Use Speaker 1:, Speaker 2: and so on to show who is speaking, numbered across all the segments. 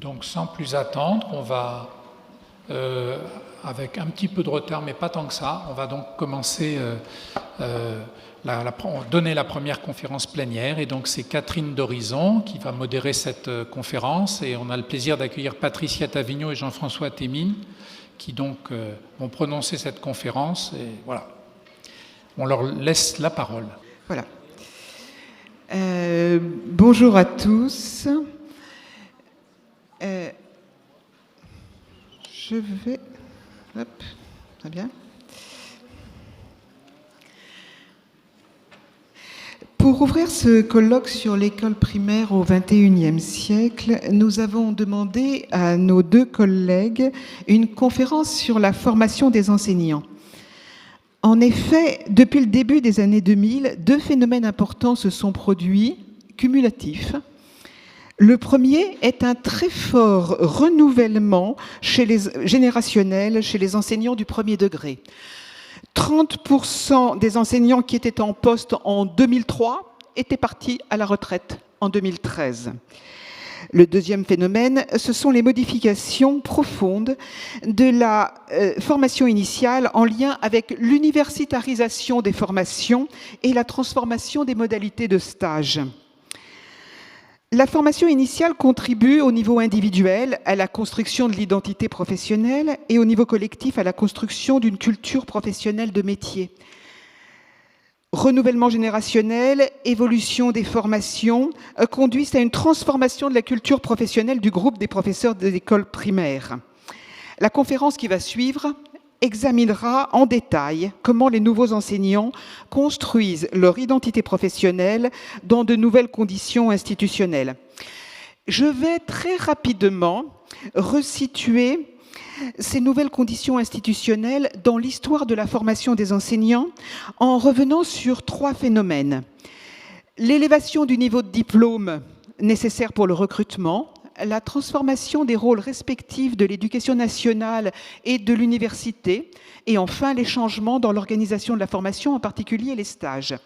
Speaker 1: Donc sans plus attendre, on va, avec un petit peu de retard, mais pas tant que ça, on va donc commencer, donner la première conférence plénière. Et donc c'est Catherine d'Horizon qui va modérer cette conférence. Et on a le plaisir d'accueillir Patricia Tavigno et Jean-François Thémine qui donc vont prononcer cette conférence. Et voilà, on leur laisse la parole.
Speaker 2: Voilà. Bonjour à tous. Je vais... Hop, très bien. Pour ouvrir ce colloque sur l'école primaire au XXIe siècle, nous avons demandé à nos deux collègues une conférence sur la formation des enseignants. En effet, depuis le début des années 2000, deux phénomènes importants se sont produits, cumulatifs. Le premier est un très fort renouvellement générationnel chez les enseignants du premier degré. 30% des enseignants qui étaient en poste en 2003 étaient partis à la retraite en 2013. Le deuxième phénomène, ce sont les modifications profondes de la formation initiale en lien avec l'universitarisation des formations et la transformation des modalités de stage. La formation initiale contribue au niveau individuel à la construction de l'identité professionnelle et au niveau collectif à la construction d'une culture professionnelle de métier. Renouvellement générationnel, évolution des formations conduisent à une transformation de la culture professionnelle du groupe des professeurs de l'école primaire. La conférence qui va suivre examinera en détail comment les nouveaux enseignants construisent leur identité professionnelle dans de nouvelles conditions institutionnelles. Je vais très rapidement resituer ces nouvelles conditions institutionnelles dans l'histoire de la formation des enseignants en revenant sur trois phénomènes. L'élévation du niveau de diplôme nécessaire pour le recrutement, la transformation des rôles respectifs de l'éducation nationale et de l'université, et enfin les changements dans l'organisation de la formation, en particulier les stages.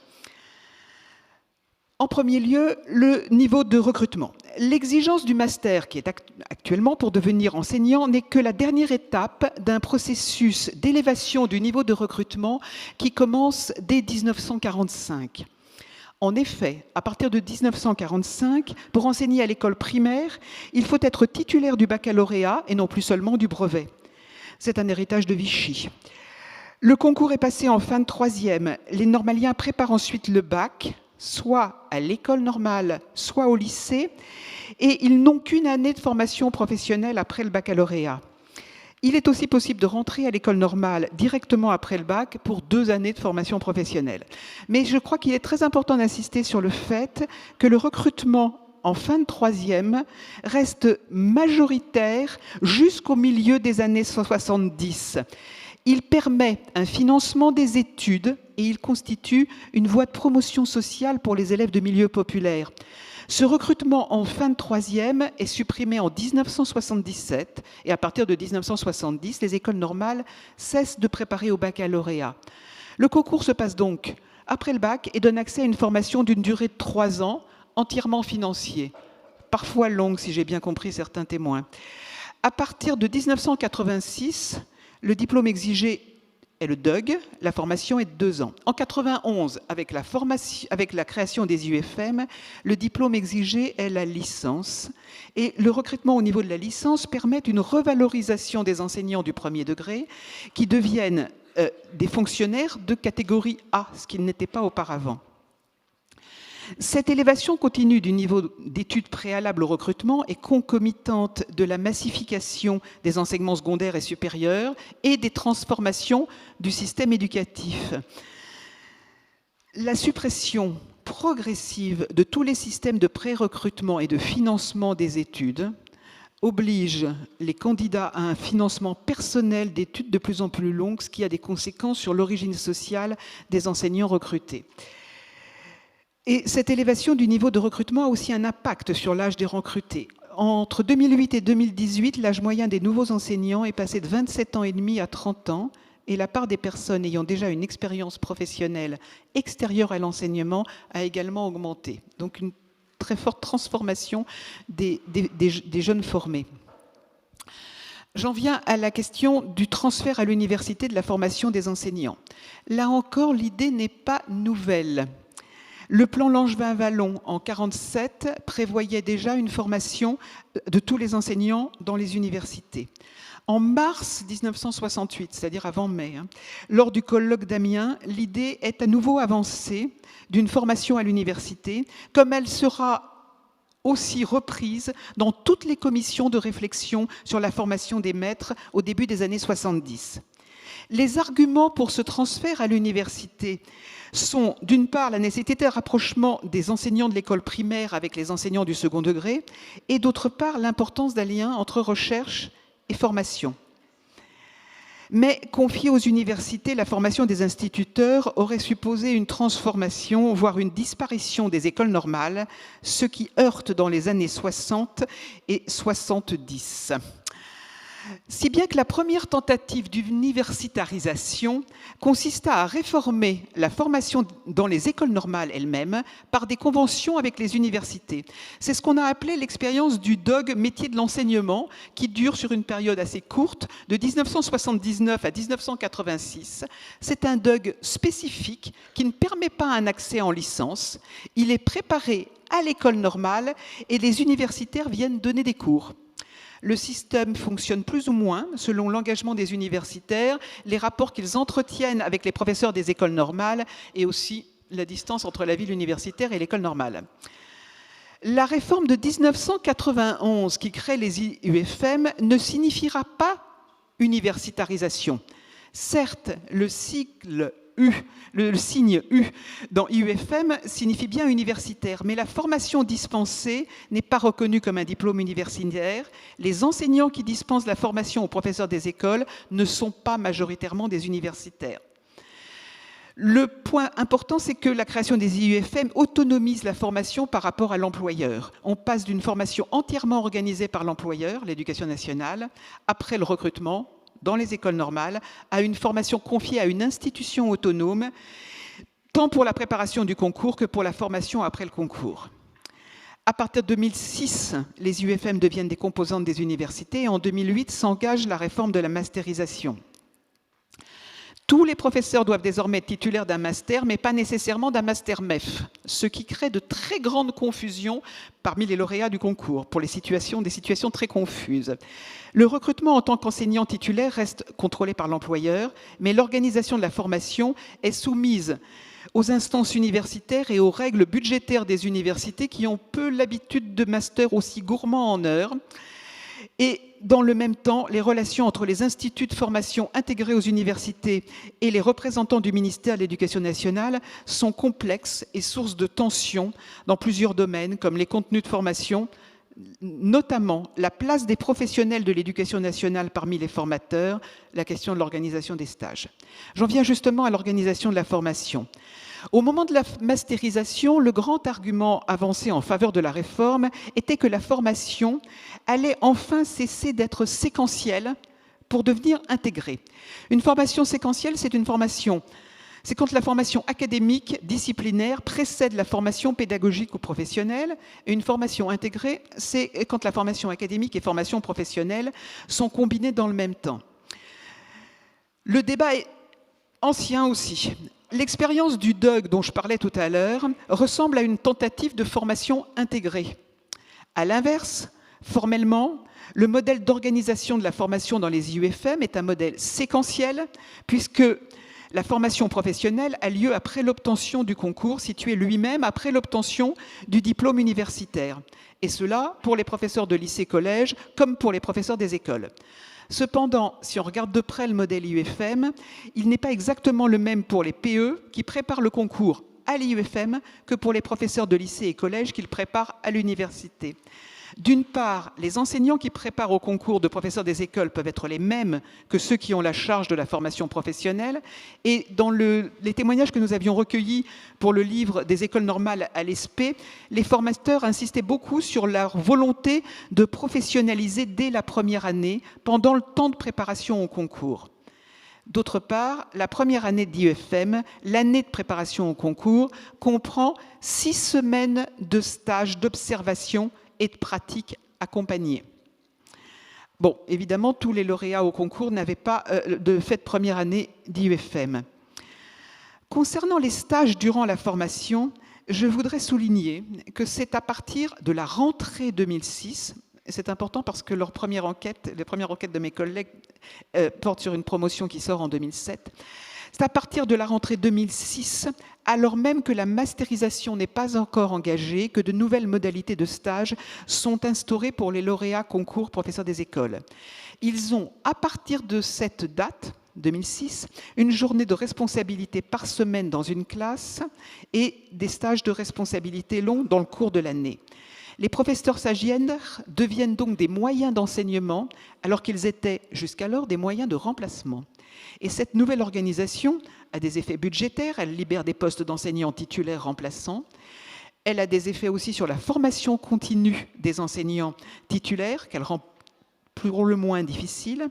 Speaker 2: En premier lieu, le niveau de recrutement. L'exigence du master qui est actuellement pour devenir enseignant n'est que la dernière étape d'un processus d'élévation du niveau de recrutement qui commence dès 1945. En effet, à partir de 1945, pour enseigner à l'école primaire, il faut être titulaire du baccalauréat et non plus seulement du brevet. C'est un héritage de Vichy. Le concours est passé en fin de troisième. Les normaliens préparent ensuite le bac, soit à l'école normale, soit au lycée, et ils n'ont qu'une année de formation professionnelle après le baccalauréat. Il est aussi possible de rentrer à l'école normale directement après le bac pour 2 années de formation professionnelle. Mais je crois qu'il est très important d'insister sur le fait que le recrutement en fin de troisième reste majoritaire jusqu'au milieu des années 70. Il permet un financement des études et il constitue une voie de promotion sociale pour les élèves de milieux populaires. Ce recrutement en fin de troisième est supprimé en 1977 et à partir de 1970, les écoles normales cessent de préparer au baccalauréat. Le concours se passe donc après le bac et donne accès à une formation d'une durée de 3 ans, entièrement financier, parfois longue si j'ai bien compris certains témoins. À partir de 1986, le diplôme exigé est le DUG, la formation est de 2 ans. En 91, avec la création des UFM, le diplôme exigé est la licence. Et le recrutement au niveau de la licence permet une revalorisation des enseignants du premier degré qui deviennent des fonctionnaires de catégorie A, ce qu'ils n'étaient pas auparavant. Cette élévation continue du niveau d'études préalables au recrutement est concomitante de la massification des enseignements secondaires et supérieurs et des transformations du système éducatif. La suppression progressive de tous les systèmes de pré-recrutement et de financement des études oblige les candidats à un financement personnel d'études de plus en plus longues, ce qui a des conséquences sur l'origine sociale des enseignants recrutés. Et cette élévation du niveau de recrutement a aussi un impact sur l'âge des recrutés. Entre 2008 et 2018, l'âge moyen des nouveaux enseignants est passé de 27 ans et demi à 30 ans et la part des personnes ayant déjà une expérience professionnelle extérieure à l'enseignement a également augmenté. Donc une très forte transformation des jeunes formés. J'en viens à la question du transfert à l'université de la formation des enseignants. Là encore, l'idée n'est pas nouvelle. Le plan Langevin-Wallon en 1947 prévoyait déjà une formation de tous les enseignants dans les universités. En mars 1968, c'est-à-dire avant mai, lors du colloque d'Amiens, l'idée est à nouveau avancée d'une formation à l'université, comme elle sera aussi reprise dans toutes les commissions de réflexion sur la formation des maîtres au début des années 70. Les arguments pour ce transfert à l'université sont d'une part la nécessité de rapprochement des enseignants de l'école primaire avec les enseignants du second degré et d'autre part l'importance d'un lien entre recherche et formation. Mais confier aux universités la formation des instituteurs aurait supposé une transformation, voire une disparition des écoles normales, ce qui heurte dans les années 60 et 70. Si bien que la première tentative d'universitarisation consista à réformer la formation dans les écoles normales elles-mêmes par des conventions avec les universités. C'est ce qu'on a appelé l'expérience du DOG métier de l'enseignement qui dure sur une période assez courte, de 1979 à 1986. C'est un DOG spécifique qui ne permet pas un accès en licence. Il est préparé à l'école normale et les universitaires viennent donner des cours. Le système fonctionne plus ou moins selon l'engagement des universitaires, les rapports qu'ils entretiennent avec les professeurs des écoles normales et aussi la distance entre la ville universitaire et l'école normale. La réforme de 1991 qui crée les IUFM ne signifiera pas universitarisation. Certes, le signe U dans IUFM signifie bien universitaire, mais la formation dispensée n'est pas reconnue comme un diplôme universitaire. Les enseignants qui dispensent la formation aux professeurs des écoles ne sont pas majoritairement des universitaires. Le point important, c'est que la création des IUFM autonomise la formation par rapport à l'employeur. On passe d'une formation entièrement organisée par l'employeur, l'éducation nationale, après le recrutement, dans les écoles normales, à une formation confiée à une institution autonome, tant pour la préparation du concours que pour la formation après le concours. À partir de 2006, les IUFM deviennent des composantes des universités et en 2008 s'engage la réforme de la masterisation. Tous les professeurs doivent désormais être titulaires d'un master, mais pas nécessairement d'un master MEF, ce qui crée de très grandes confusions parmi les lauréats du concours, pour des situations très confuses. Le recrutement en tant qu'enseignant titulaire reste contrôlé par l'employeur, mais l'organisation de la formation est soumise aux instances universitaires et aux règles budgétaires des universités qui ont peu l'habitude de masters aussi gourmands en heures. Et dans le même temps, les relations entre les instituts de formation intégrés aux universités et les représentants du ministère de l'Éducation nationale sont complexes et source de tensions dans plusieurs domaines, comme les contenus de formation, notamment la place des professionnels de l'éducation nationale parmi les formateurs, la question de l'organisation des stages. J'en viens justement à l'organisation de la formation. Au moment de la masterisation, le grand argument avancé en faveur de la réforme était que la formation allait enfin cesser d'être séquentielle pour devenir intégrée. Une formation séquentielle, c'est quand la formation académique, disciplinaire, précède la formation pédagogique ou professionnelle. Et une formation intégrée, c'est quand la formation académique et formation professionnelle sont combinées dans le même temps. Le débat est ancien aussi. L'expérience du DOG dont je parlais tout à l'heure ressemble à une tentative de formation intégrée. À l'inverse, formellement, le modèle d'organisation de la formation dans les IUFM est un modèle séquentiel, puisque la formation professionnelle a lieu après l'obtention du concours, situé lui-même après l'obtention du diplôme universitaire. Et cela pour les professeurs de lycée-collège comme pour les professeurs des écoles. Cependant, si on regarde de près le modèle IUFM, il n'est pas exactement le même pour les PE qui préparent le concours à l'IUFM que pour les professeurs de lycée et collège qui le préparent à l'université. D'une part, les enseignants qui préparent au concours de professeurs des écoles peuvent être les mêmes que ceux qui ont la charge de la formation professionnelle. Et dans les témoignages que nous avions recueillis pour le livre des écoles normales à l'ESP, les formateurs insistaient beaucoup sur leur volonté de professionnaliser dès la première année, pendant le temps de préparation au concours. D'autre part, la première année d'IEFM, l'année de préparation au concours, comprend 6 semaines de stage d'observation et de pratique accompagnée. Bon, évidemment, tous les lauréats au concours n'avaient pas de fait de première année d'IEFM. Concernant les stages durant la formation, je voudrais souligner que c'est à partir de la rentrée 2006, c'est important parce que les premières enquêtes de mes collègues portent sur une promotion qui sort en 2007. C'est à partir de la rentrée 2006, alors même que la masterisation n'est pas encore engagée, que de nouvelles modalités de stage sont instaurées pour les lauréats concours professeurs des écoles. Ils ont, à partir de cette date, 2006, une journée de responsabilité par semaine dans une classe et des stages de responsabilité longs dans le cours de l'année. Les professeurs stagiaires deviennent donc des moyens d'enseignement alors qu'ils étaient jusqu'alors des moyens de remplacement. Et cette nouvelle organisation a des effets budgétaires, elle libère des postes d'enseignants titulaires remplaçants, elle a des effets aussi sur la formation continue des enseignants titulaires qu'elle rend pour le moins difficile.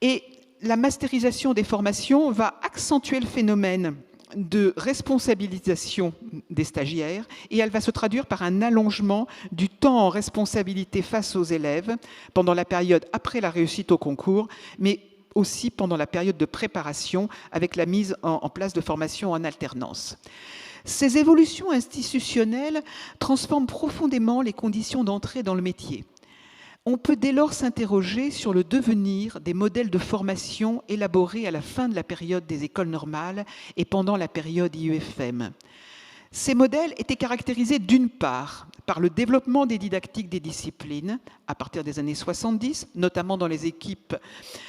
Speaker 2: Et la masterisation des formations va accentuer le phénomène de responsabilisation des stagiaires et elle va se traduire par un allongement du temps en responsabilité face aux élèves pendant la période après la réussite au concours, mais aussi pendant la période de préparation avec la mise en place de formations en alternance. Ces évolutions institutionnelles transforment profondément les conditions d'entrée dans le métier. On peut dès lors s'interroger sur le devenir des modèles de formation élaborés à la fin de la période des écoles normales et pendant la période IEFM. Ces modèles étaient caractérisés d'une part par le développement des didactiques des disciplines à partir des années 70, notamment dans les équipes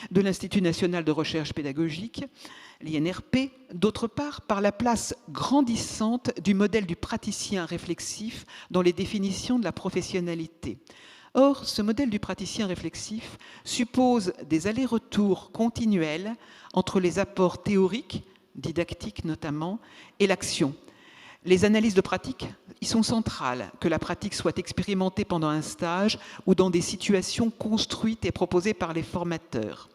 Speaker 2: de l'Institut national de recherche pédagogique, l'INRP, d'autre part par la place grandissante du modèle du praticien réflexif dans les définitions de la professionnalité. Or, ce modèle du praticien réflexif suppose des allers-retours continuels entre les apports théoriques, didactiques notamment, et l'action. Les analyses de pratique y sont centrales, que la pratique soit expérimentée pendant un stage ou dans des situations construites et proposées par les formateurs.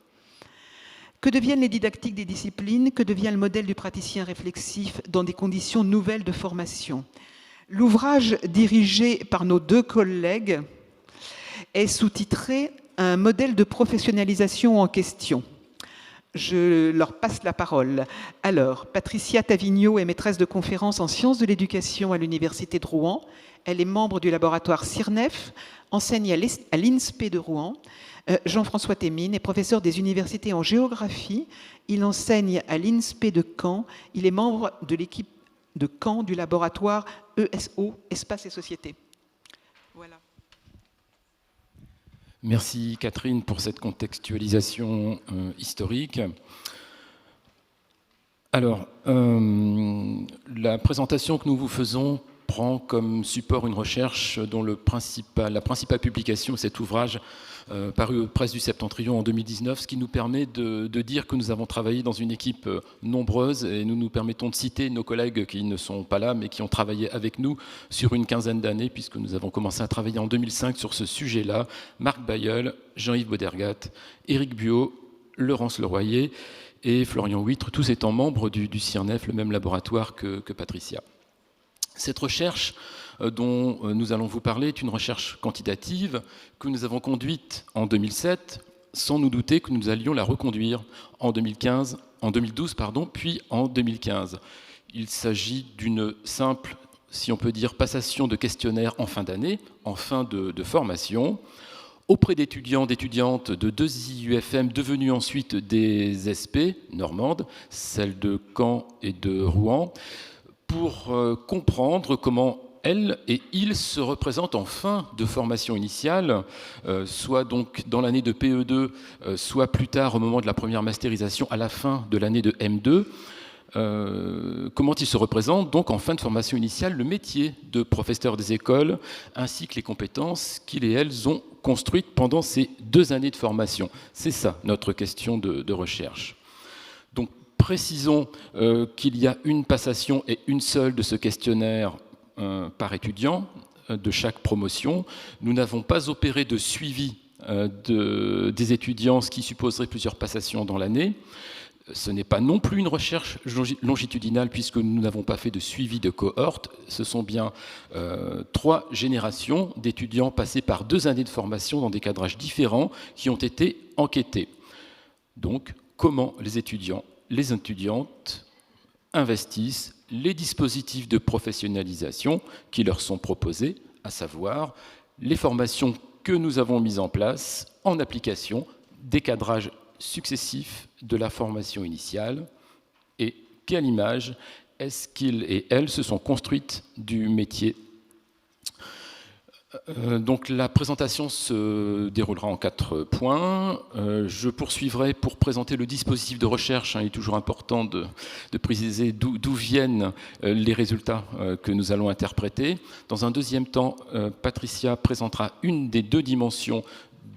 Speaker 2: Que deviennent les didactiques des disciplines? Que devient le modèle du praticien réflexif dans des conditions nouvelles de formation? L'ouvrage dirigé par nos deux collègues est sous-titré « Un modèle de professionnalisation en question ». Je leur passe la parole. Alors, Patricia Tavignot est maîtresse de conférences en sciences de l'éducation à l'Université de Rouen. Elle est membre du laboratoire CIRNEF, enseigne à l'INSPE de Rouen. Jean-François Thémine est professeur des universités en géographie. Il enseigne à l'INSPE de Caen. Il est membre de l'équipe de Caen du laboratoire ESO, Espace et Société. Voilà.
Speaker 3: Merci Catherine pour cette contextualisation historique. Alors, la présentation que nous vous faisons prend comme support une recherche dont la principale publication est cet ouvrage paru aux Presses du Septentrion en 2019, ce qui nous permet de dire que nous avons travaillé dans une équipe nombreuse et nous nous permettons de citer nos collègues qui ne sont pas là mais qui ont travaillé avec nous sur une quinzaine d'années puisque nous avons commencé à travailler en 2005 sur ce sujet-là. Marc Bailleul, Jean-Yves Bodergat, Éric Buot, Laurence Leroyer et Florian Huitre, tous étant membres du CIRNEF, le même laboratoire que Patricia. Cette recherche dont nous allons vous parler est une recherche quantitative que nous avons conduite en 2007, sans nous douter que nous allions la reconduire en 2012, puis en 2015. Il s'agit d'une simple, si on peut dire, passation de questionnaires en fin d'année, en fin de formation, auprès d'étudiants, d'étudiantes de 2 IUFM devenus ensuite des SP normandes, celles de Caen et de Rouen, pour comprendre comment elles et ils se représentent en fin de formation initiale, soit donc dans l'année de PE2, soit plus tard au moment de la première masterisation à la fin de l'année de M2, comment ils se représentent donc en fin de formation initiale le métier de professeur des écoles ainsi que les compétences qu'ils et elles ont construites pendant ces 2 années de formation. C'est ça notre question de recherche. Donc précisons qu'il y a une passation et une seule de ce questionnaire par étudiant de chaque promotion. Nous n'avons pas opéré de suivi des étudiants, ce qui supposerait plusieurs passations dans l'année. Ce n'est pas non plus une recherche longitudinale puisque nous n'avons pas fait de suivi de cohorte. Ce sont bien 3 générations d'étudiants passés par 2 années de formation dans des cadrages différents qui ont été enquêtés. Donc, comment les étudiants, les étudiantes investissent les dispositifs de professionnalisation qui leur sont proposés, à savoir les formations que nous avons mises en place en application des cadrages successifs de la formation initiale et quelle image est-ce qu'ils et elles se sont construites du métier. Donc la présentation se déroulera en 4 points. Je poursuivrai pour présenter le dispositif de recherche. Il est toujours important de préciser d'où viennent les résultats que nous allons interpréter. Dans un deuxième temps, Patricia présentera une des 2 dimensions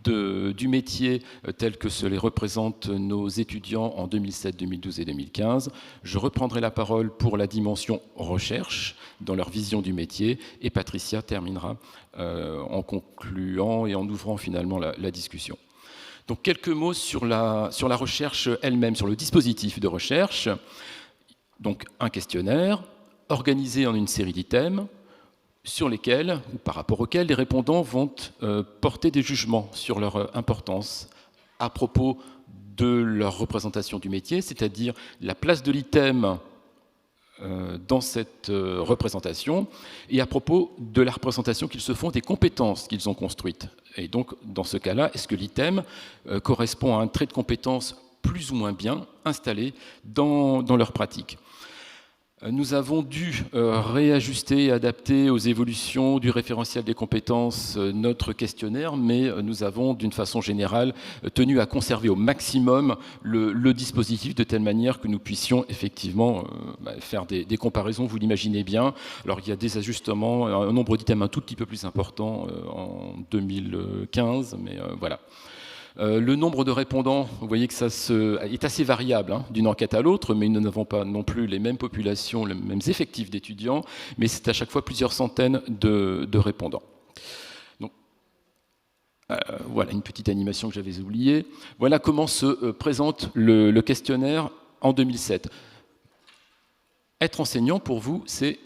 Speaker 3: du métier tel que se les représentent nos étudiants en 2007, 2012 et 2015. Je reprendrai la parole pour la dimension recherche dans leur vision du métier et Patricia terminera en concluant et en ouvrant finalement la discussion. Donc quelques mots sur la recherche elle-même, sur le dispositif de recherche. Donc un questionnaire organisé en une série d'items sur lesquels, ou par rapport auxquels, les répondants vont porter des jugements sur leur importance à propos de leur représentation du métier, c'est-à-dire la place de l'item dans cette représentation, et à propos de la représentation qu'ils se font des compétences qu'ils ont construites. Et donc, dans ce cas-là, est-ce que l'item correspond à un trait de compétence plus ou moins bien installé dans leur pratique ? Nous avons dû réajuster et adapter aux évolutions du référentiel des compétences notre questionnaire, mais nous avons d'une façon générale tenu à conserver au maximum le dispositif de telle manière que nous puissions effectivement faire des comparaisons, vous l'imaginez bien. Alors il y a des ajustements, un nombre d'items un tout petit peu plus important en 2015, mais voilà. Le nombre de répondants, vous voyez que ça est assez variable d'une enquête à l'autre, mais nous n'avons pas non plus les mêmes populations, les mêmes effectifs d'étudiants, mais c'est à chaque fois plusieurs centaines de répondants. Donc, voilà une petite animation que j'avais oubliée. Voilà comment se présente le questionnaire en 2007. Être enseignant, pour vous, c'est...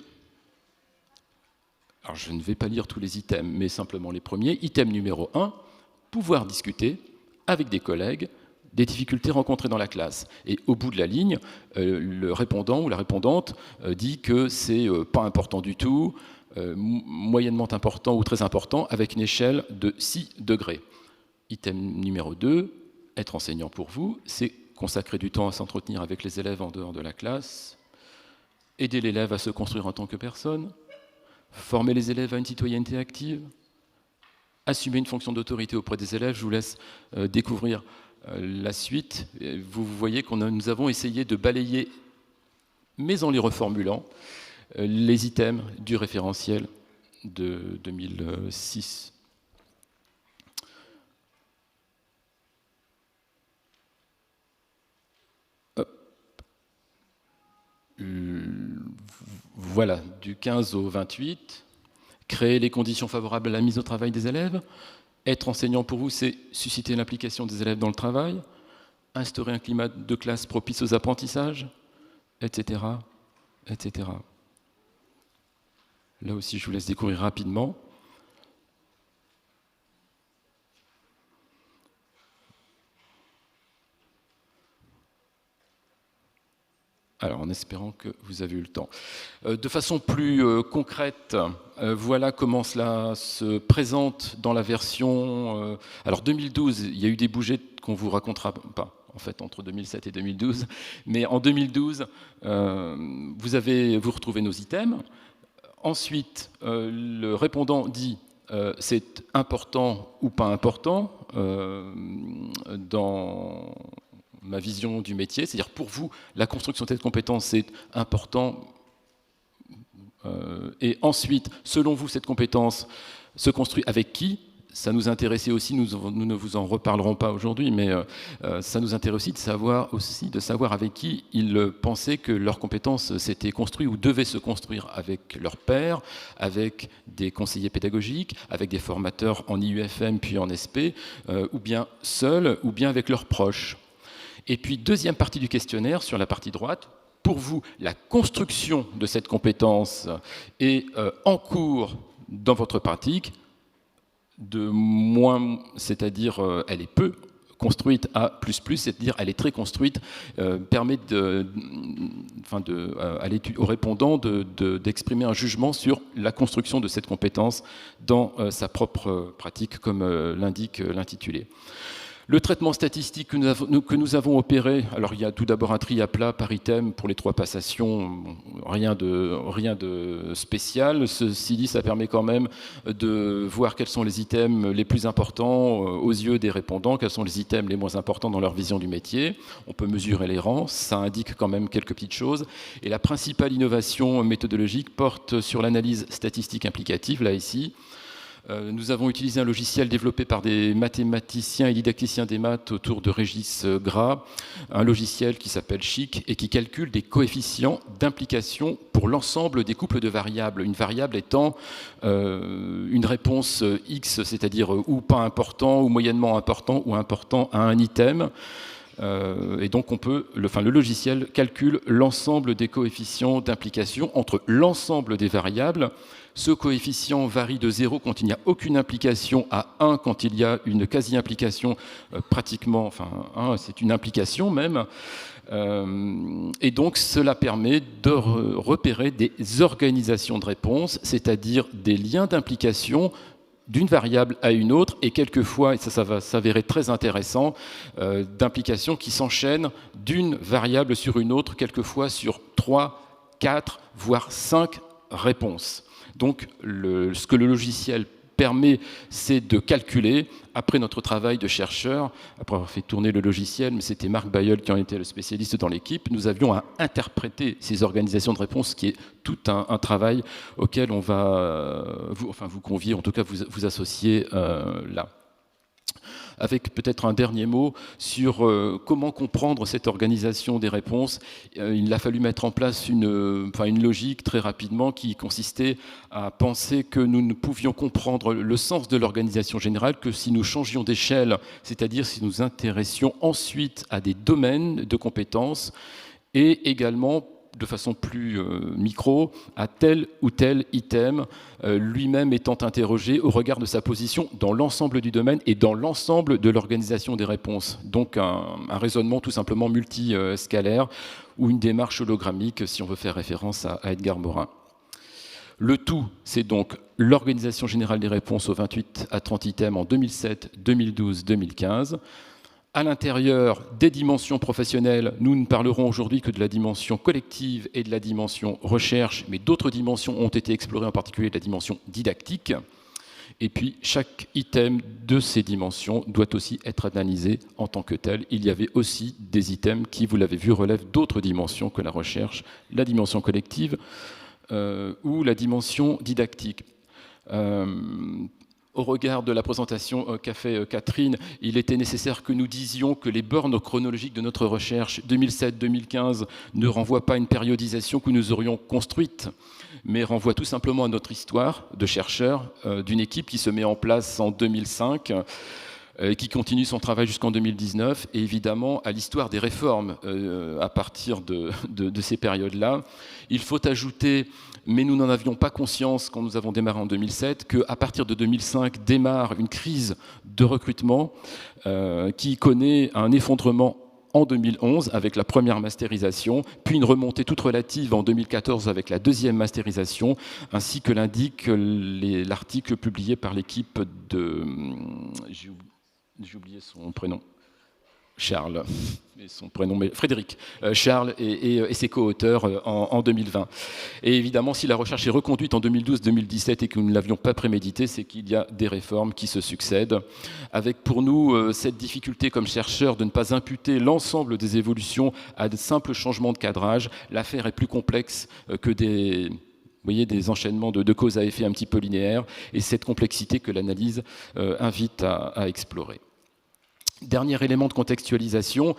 Speaker 3: Alors, je ne vais pas lire tous les items, mais simplement les premiers. Item numéro 1, pouvoir discuter avec des collègues des difficultés rencontrées dans la classe. Et au bout de la ligne, le répondant ou la répondante dit que c'est pas important du tout, moyennement important ou très important, avec une échelle de 6 degrés. Item numéro 2, être enseignant pour vous, c'est consacrer du temps à s'entretenir avec les élèves en dehors de la classe, aider l'élève à se construire en tant que personne, former les élèves à une citoyenneté active, assumer une fonction d'autorité auprès des élèves. Je vous laisse découvrir la suite. Vous voyez que nous avons essayé de balayer, mais en les reformulant, les items du référentiel de 2006. Voilà, du 15 au 28. Créer les conditions favorables à la mise au travail des élèves. Être enseignant pour vous, c'est susciter l'implication des élèves dans le travail, instaurer un climat de classe propice aux apprentissages, etc., etc. Là aussi, je vous laisse découvrir rapidement. Alors, en espérant que vous avez eu le temps. De façon plus concrète, voilà comment cela se présente dans la version... alors, 2012, il y a eu des bougettes qu'on ne vous racontera pas, en fait, entre 2007 et 2012. Mais en 2012, vous retrouvez nos items. Ensuite, le répondant dit c'est important ou pas important dans... ma vision du métier, c'est-à-dire pour vous, la construction de cette compétence, c'est important. Et ensuite, selon vous, cette compétence se construit avec qui ? Ça nous intéressait aussi, nous ne vous en reparlerons pas aujourd'hui, mais ça nous intéresse aussi de savoir avec qui ils pensaient que leur compétence s'était construite ou devait se construire, avec leurs pairs, avec des conseillers pédagogiques, avec des formateurs en IUFM puis en SP, ou bien seuls, ou bien avec leurs proches. Et puis, deuxième partie du questionnaire, sur la partie droite, pour vous, la construction de cette compétence est en cours dans votre pratique, de moins, c'est-à-dire elle est peu construite à plus, c'est-à-dire elle est très construite, permet au répondant d'exprimer un jugement sur la construction de cette compétence dans sa propre pratique, comme l'indique l'intitulé. Le traitement statistique que nous avons opéré, alors il y a tout d'abord un tri à plat par item pour les 3 passations, rien de spécial. Ceci dit, ça permet quand même de voir quels sont les items les plus importants aux yeux des répondants, quels sont les items les moins importants dans leur vision du métier. On peut mesurer les rangs, ça indique quand même quelques petites choses. Et la principale innovation méthodologique porte sur l'analyse statistique implicative, là ici. Nous avons utilisé un logiciel développé par des mathématiciens et didacticiens des maths autour de Régis Gras, un logiciel qui s'appelle Chic et qui calcule des coefficients d'implication pour l'ensemble des couples de variables. Une variable étant une réponse X, c'est-à-dire ou pas important, ou moyennement important, ou important à un item. Et donc le logiciel calcule l'ensemble des coefficients d'implication entre l'ensemble des variables. Ce coefficient varie de 0 quand il n'y a aucune implication à 1 quand il y a une quasi-implication pratiquement, enfin 1 c'est une implication même. Et donc cela permet de repérer des organisations de réponses, c'est-à-dire des liens d'implication d'une variable à une autre, et quelquefois, et ça va s'avérer très intéressant, d'implications qui s'enchaînent d'une variable sur une autre, quelquefois sur 3, 4, voire 5 réponses. Donc ce que le logiciel permet, c'est de calculer, après notre travail de chercheur, après avoir fait tourner le logiciel, mais c'était Marc Bayeul qui en était le spécialiste dans l'équipe, nous avions à interpréter ces organisations de réponse, qui est tout un travail auquel on va vous convier, en tout cas vous associer là. Avec peut-être un dernier mot sur comment comprendre cette organisation des réponses. Il a fallu mettre en place une logique très rapidement qui consistait à penser que nous ne pouvions comprendre le sens de l'organisation générale que si nous changions d'échelle, c'est-à-dire si nous intéressions ensuite à des domaines de compétences et également de façon plus micro, à tel ou tel item, lui-même étant interrogé au regard de sa position dans l'ensemble du domaine et dans l'ensemble de l'organisation des réponses. Donc un raisonnement tout simplement multiscalaire ou une démarche hologrammique, si on veut faire référence à Edgar Morin. Le tout, c'est donc l'organisation générale des réponses aux 28 à 30 items en 2007, 2012, 2015. À l'intérieur des dimensions professionnelles, nous ne parlerons aujourd'hui que de la dimension collective et de la dimension recherche, mais d'autres dimensions ont été explorées, en particulier de la dimension didactique. Et puis, chaque item de ces dimensions doit aussi être analysé en tant que tel. Il y avait aussi des items qui, vous l'avez vu, relèvent d'autres dimensions que la recherche, la dimension collective ou la dimension didactique. Au regard de la présentation qu'a fait Catherine, il était nécessaire que nous disions que les bornes chronologiques de notre recherche 2007-2015 ne renvoient pas à une périodisation que nous aurions construite, mais renvoient tout simplement à notre histoire de chercheurs d'une équipe qui se met en place en 2005, qui continue son travail jusqu'en 2019, et évidemment à l'histoire des réformes à partir de ces périodes-là. Il faut ajouter, mais nous n'en avions pas conscience quand nous avons démarré en 2007, qu'à partir de 2005 démarre une crise de recrutement qui connaît un effondrement en 2011 avec la première masterisation, puis une remontée toute relative en 2014 avec la deuxième masterisation, ainsi que l'indique l'article publié par l'équipe de... J'ai oublié son prénom. Charles, et son prénom, mais Frédéric, Charles et ses co-auteurs en 2020. Et évidemment, si la recherche est reconduite en 2012-2017 et que nous ne l'avions pas prémédité, c'est qu'il y a des réformes qui se succèdent, avec pour nous cette difficulté comme chercheurs de ne pas imputer l'ensemble des évolutions à de simples changements de cadrage. L'affaire est plus complexe que des enchaînements de causes à effet un petit peu linéaires, et cette complexité que l'analyse invite à explorer. Dernier élément de contextualisation,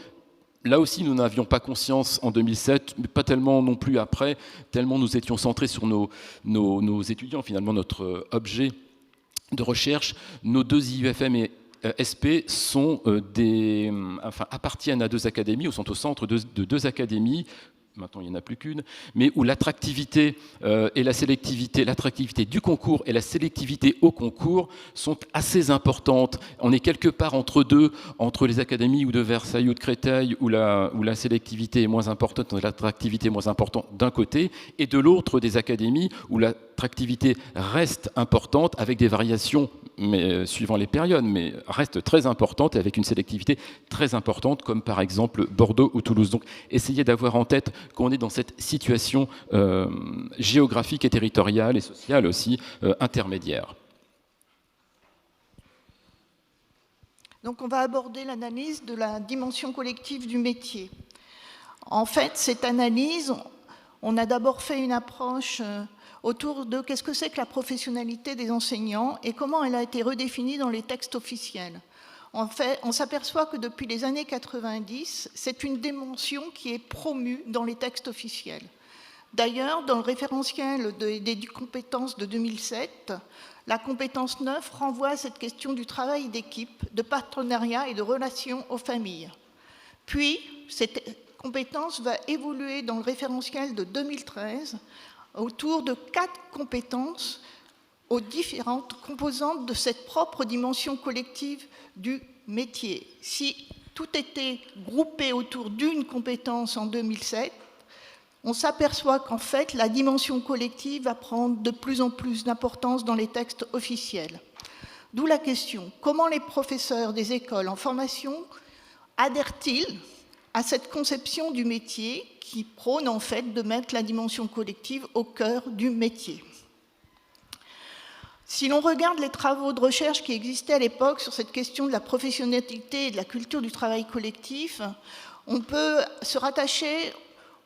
Speaker 3: là aussi nous n'avions pas conscience en 2007, mais pas tellement non plus après, tellement nous étions centrés sur nos étudiants, finalement notre objet de recherche. Nos 2 IUFM SP appartiennent à deux académies, ou sont au centre de deux académies. Maintenant il n'y en a plus qu'une, mais où l'attractivité et la sélectivité, l'attractivité du concours et la sélectivité au concours sont assez importantes. On est quelque part entre deux, entre les académies ou de Versailles ou de Créteil, où la sélectivité est moins importante, l'attractivité est moins importante d'un côté, et de l'autre des académies où l'attractivité reste importante avec des variations suivant les périodes, mais reste très importante et avec une sélectivité très importante, comme par exemple Bordeaux ou Toulouse. Donc essayez d'avoir en tête qu'on est dans cette situation géographique et territoriale et sociale aussi intermédiaire.
Speaker 4: Donc on va aborder l'analyse de la dimension collective du métier. En fait, cette analyse, on a d'abord fait une approche autour de qu'est-ce que c'est que la professionnalité des enseignants et comment elle a été redéfinie dans les textes officiels. En fait, on s'aperçoit que depuis les années 90, c'est une dimension qui est promue dans les textes officiels. D'ailleurs, dans le référentiel des compétences de 2007, la compétence 9 renvoie à cette question du travail d'équipe, de partenariat et de relation aux familles. Puis, cette compétence va évoluer dans le référentiel de 2013 autour de 4 compétences aux différentes composantes de cette propre dimension collective du métier. Si tout était groupé autour d'une compétence en 2007, on s'aperçoit qu'en fait, la dimension collective va prendre de plus en plus d'importance dans les textes officiels. D'où la question, comment les professeurs des écoles en formation adhèrent-ils à cette conception du métier qui prône en fait de mettre la dimension collective au cœur du métier? Si l'on regarde les travaux de recherche qui existaient à l'époque sur cette question de la professionnalité et de la culture du travail collectif, on peut se rattacher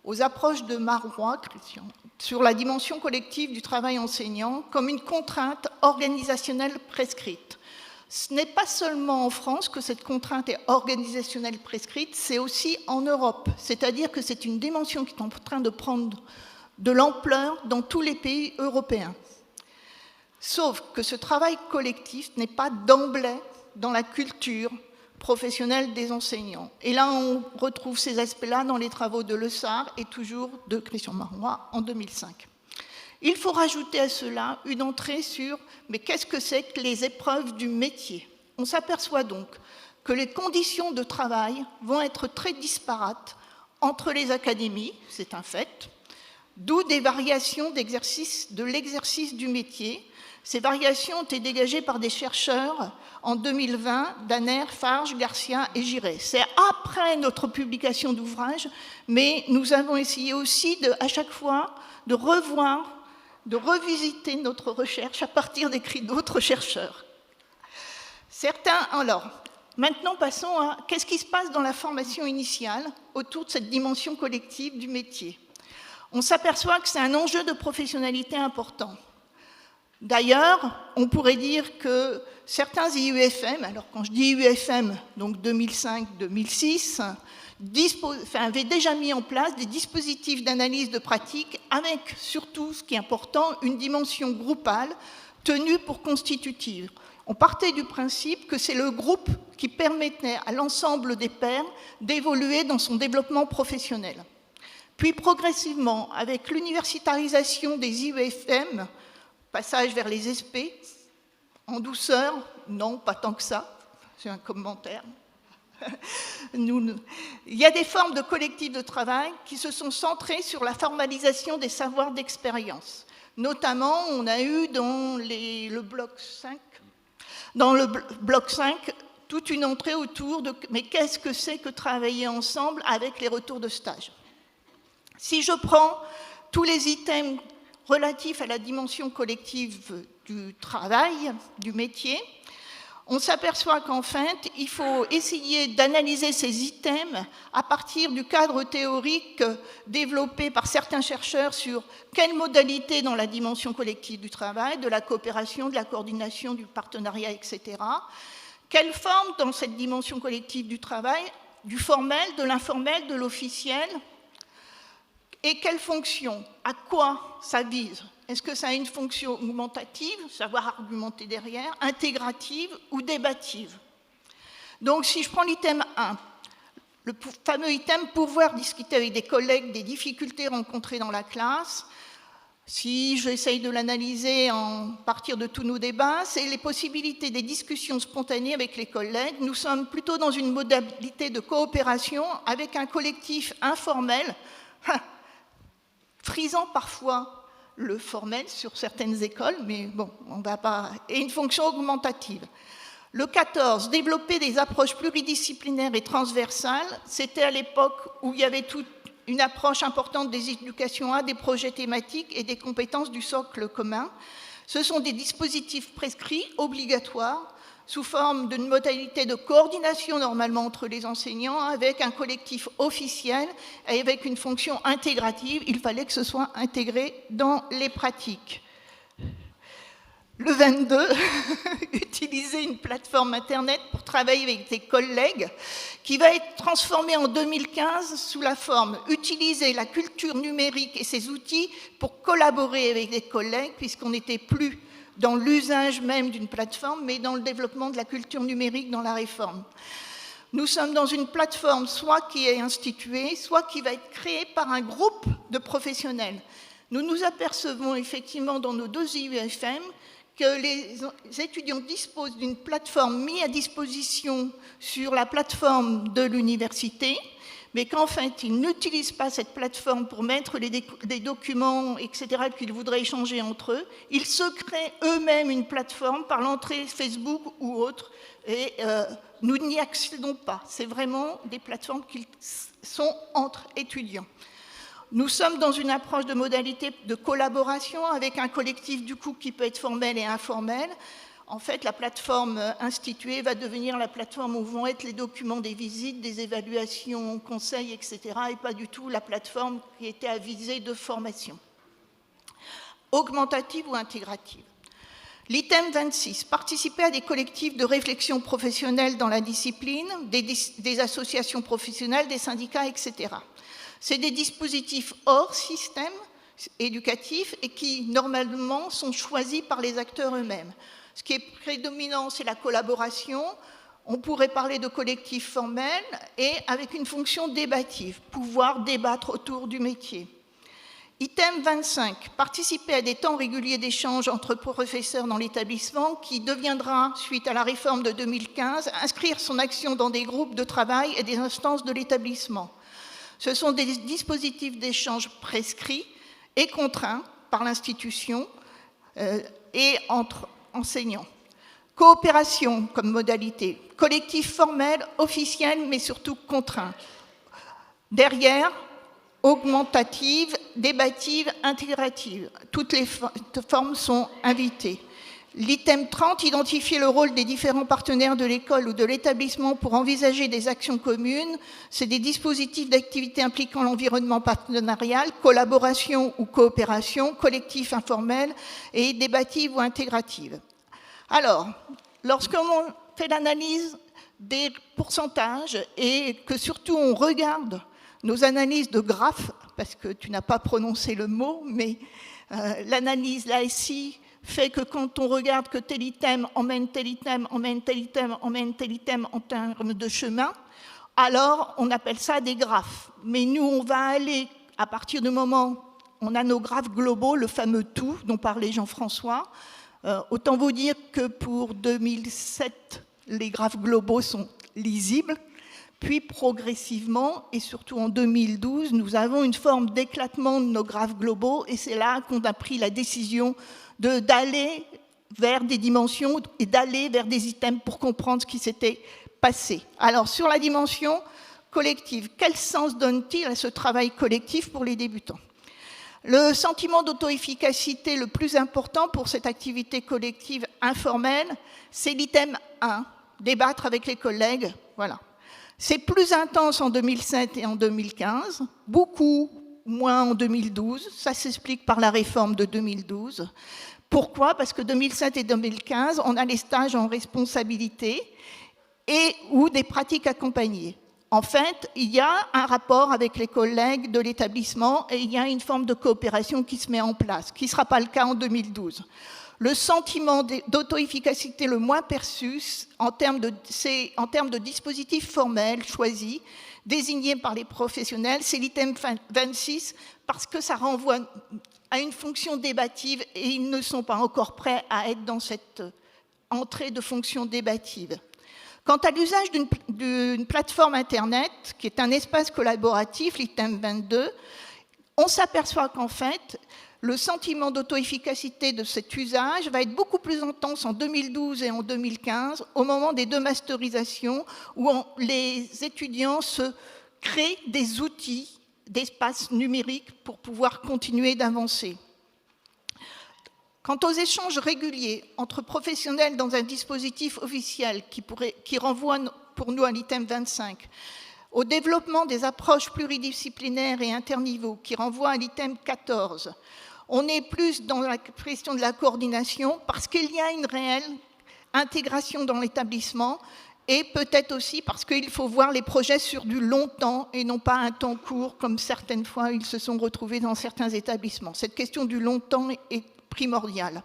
Speaker 4: aux approches de Marois, Christian, sur la dimension collective du travail enseignant comme une contrainte organisationnelle prescrite. Ce n'est pas seulement en France que cette contrainte est organisationnelle prescrite, c'est aussi en Europe. C'est-à-dire que c'est une dimension qui est en train de prendre de l'ampleur dans tous les pays européens. Sauf que ce travail collectif n'est pas d'emblée dans la culture professionnelle des enseignants. Et là, on retrouve ces aspects-là dans les travaux de Le Sart et toujours de Christian Marois en 2005. Il faut rajouter à cela une entrée sur « mais qu'est-ce que c'est que les épreuves du métier ?» On s'aperçoit donc que les conditions de travail vont être très disparates entre les académies, c'est un fait, d'où des variations de l'exercice du métier. Ces variations ont été dégagées par des chercheurs en 2020, Danner, Farge, Garcia et Giret. C'est après notre publication d'ouvrage, mais nous avons essayé aussi à chaque fois de revoir, de revisiter notre recherche à partir d'écrits d'autres chercheurs. Alors, maintenant passons à qu'est-ce qui se passe dans la formation initiale autour de cette dimension collective du métier. On s'aperçoit que c'est un enjeu de professionnalité important. D'ailleurs, on pourrait dire que certains IUFM, alors quand je dis IUFM, donc 2005-2006, avaient déjà mis en place des dispositifs d'analyse de pratique avec, surtout, ce qui est important, une dimension groupale tenue pour constitutive. On partait du principe que c'est le groupe qui permettait à l'ensemble des pairs d'évoluer dans son développement professionnel. Puis progressivement, avec l'universitarisation des IUFM, passage vers les SP, en douceur, non, pas tant que ça, c'est un commentaire. Il y a des formes de collectifs de travail qui se sont centrées sur la formalisation des savoirs d'expérience. Notamment, on a eu dans le bloc 5, toute une entrée autour de « mais qu'est-ce que c'est que travailler ensemble avec les retours de stage ?» Si je prends tous les items relatifs à la dimension collective du travail, du métier, on s'aperçoit qu'en fait, il faut essayer d'analyser ces items à partir du cadre théorique développé par certains chercheurs sur quelles modalités dans la dimension collective du travail, de la coopération, de la coordination, du partenariat, etc. Quelle forme dans cette dimension collective du travail, du formel, de l'informel, de l'officiel, et quelle fonction, à quoi ça vise? Est-ce que ça a une fonction augmentative, savoir argumenter derrière, intégrative ou débative? Donc, si je prends l'item 1, le fameux item « Pouvoir discuter avec des collègues des difficultés rencontrées dans la classe », si j'essaye de l'analyser à partir de tous nos débats, c'est les possibilités des discussions spontanées avec les collègues. Nous sommes plutôt dans une modalité de coopération avec un collectif informel, frisant parfois le formel sur certaines écoles, mais bon, on va pas... et une fonction augmentative. Le 14, développer des approches pluridisciplinaires et transversales. C'était à l'époque où il y avait une approche importante des éducations A, des projets thématiques et des compétences du socle commun. Ce sont des dispositifs prescrits, obligatoires, sous forme d'une modalité de coordination normalement entre les enseignants, avec un collectif officiel et avec une fonction intégrative. Il fallait que ce soit intégré dans les pratiques. Le 22, utiliser une plateforme Internet pour travailler avec des collègues, qui va être transformée en 2015 sous la forme utiliser la culture numérique et ses outils pour collaborer avec des collègues, puisqu'on n'était plus dans l'usage même d'une plateforme, mais dans le développement de la culture numérique dans la réforme. Nous sommes dans une plateforme soit qui est instituée, soit qui va être créée par un groupe de professionnels. Nous nous apercevons effectivement dans nos 2 IUFM que les étudiants disposent d'une plateforme mise à disposition sur la plateforme de l'université, mais qu'en fait, ils n'utilisent pas cette plateforme pour mettre des documents, etc., qu'ils voudraient échanger entre eux. Ils se créent eux-mêmes une plateforme par l'entrée Facebook ou autre, et nous n'y accédons pas. C'est vraiment des plateformes qui sont entre étudiants. Nous sommes dans une approche de modalité de collaboration avec un collectif du coup qui peut être formel et informel. En fait, la plateforme instituée va devenir la plateforme où vont être les documents des visites, des évaluations, conseils, etc. et pas du tout la plateforme qui était à visée de formation. Augmentative ou intégrative. L'item 26, participer à des collectifs de réflexion professionnelle dans la discipline, des associations professionnelles, des syndicats, etc. C'est des dispositifs hors système éducatif et qui, normalement, sont choisis par les acteurs eux-mêmes. Ce qui est prédominant, c'est la collaboration. On pourrait parler de collectifs formels et avec une fonction débative, pouvoir débattre autour du métier. Item 25, participer à des temps réguliers d'échange entre professeurs dans l'établissement qui deviendra, suite à la réforme de 2015, inscrire son action dans des groupes de travail et des instances de l'établissement. Ce sont des dispositifs d'échange prescrits et contraints par l'institution et entre enseignants. Coopération comme modalité, collectif formel, officiel, mais surtout contraint. Derrière, augmentative, débative, intégrative. Toutes les formes sont invitées. L'item 30, identifier le rôle des différents partenaires de l'école ou de l'établissement pour envisager des actions communes. C'est des dispositifs d'activité impliquant l'environnement partenarial, collaboration ou coopération, collectif informel et débative ou intégrative. Alors, lorsqu'on fait l'analyse des pourcentages et que surtout on regarde nos analyses de graphes, parce que tu n'as pas prononcé le mot, mais l'analyse là ici fait que quand on regarde que tel item emmène tel item, emmène tel item, emmène tel item en termes de chemin, alors on appelle ça des graphes. Mais nous, on va aller, à partir du moment où on a nos graphes globaux, le fameux tout dont parlait Jean-François, autant vous dire que pour 2007, les graphes globaux sont lisibles, puis progressivement, et surtout en 2012, nous avons une forme d'éclatement de nos graphes globaux, et c'est là qu'on a pris la décision d'aller vers des dimensions et d'aller vers des items pour comprendre ce qui s'était passé. Alors, sur la dimension collective, quel sens donne-t-il à ce travail collectif pour les débutants ? Le sentiment d'auto-efficacité le plus important pour cette activité collective informelle, c'est l'item 1, débattre avec les collègues. Voilà. C'est plus intense en 2007 et en 2015, beaucoup moins en 2012. Ça s'explique par la réforme de 2012. Pourquoi ? Parce que 2007 et 2015, on a les stages en responsabilité et ou des pratiques accompagnées. En fait, il y a un rapport avec les collègues de l'établissement et il y a une forme de coopération qui se met en place, qui ne sera pas le cas en 2012. le sentiment d'auto-efficacité le moins perçu en termes de dispositifs formels choisis, désignés par les professionnels, c'est l'item 26, parce que ça renvoie à une fonction débative et ils ne sont pas encore prêts à être dans cette entrée de fonction débative. Quant à l'usage d'une plateforme Internet, qui est un espace collaboratif, l'item 22, on s'aperçoit qu'en fait, le sentiment d'auto-efficacité de cet usage va être beaucoup plus intense en 2012 et en 2015, au moment des deux masterisations, où les étudiants se créent des outils d'espace numérique pour pouvoir continuer d'avancer. Quant aux échanges réguliers entre professionnels dans un dispositif officiel qui renvoie pour nous à l'item 25, au développement des approches pluridisciplinaires et interniveaux qui renvoie à l'item 14, on est plus dans la question de la coordination parce qu'il y a une réelle intégration dans l'établissement et peut-être aussi parce qu'il faut voir les projets sur du long temps et non pas un temps court comme certaines fois ils se sont retrouvés dans certains établissements. Cette question du long temps est primordiale.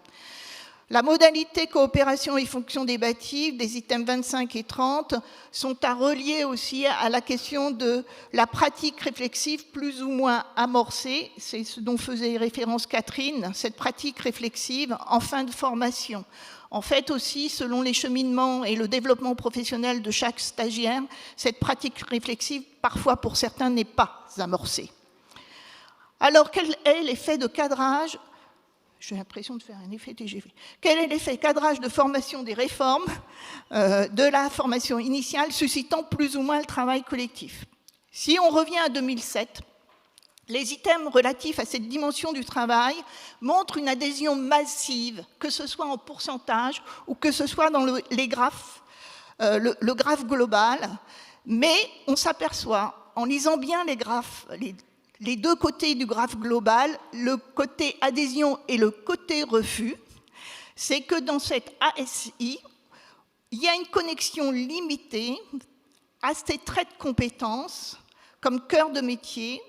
Speaker 4: La modalité coopération et fonction débative des items 25 et 30 sont à relier aussi à la question de la pratique réflexive plus ou moins amorcée, c'est ce dont faisait référence Catherine, cette pratique réflexive en fin de formation. En fait aussi, selon les cheminements et le développement professionnel de chaque stagiaire, cette pratique réflexive, parfois pour certains, n'est pas amorcée. Alors, quel est l'effet de cadrage ? J'ai l'impression de faire un effet TGV. Quel est l'effet cadrage de formation des réformes de la formation initiale suscitant plus ou moins le travail collectif ? Si on revient à 2007, les items relatifs à cette dimension du travail montrent une adhésion massive, que ce soit en pourcentage ou que ce soit dans les graphes, le graphe global, mais on s'aperçoit, en lisant bien les graphes, les deux côtés du graphe global, le côté adhésion et le côté refus, c'est que dans cette ASI, il y a une connexion limitée à ces traits de compétences comme cœur de métier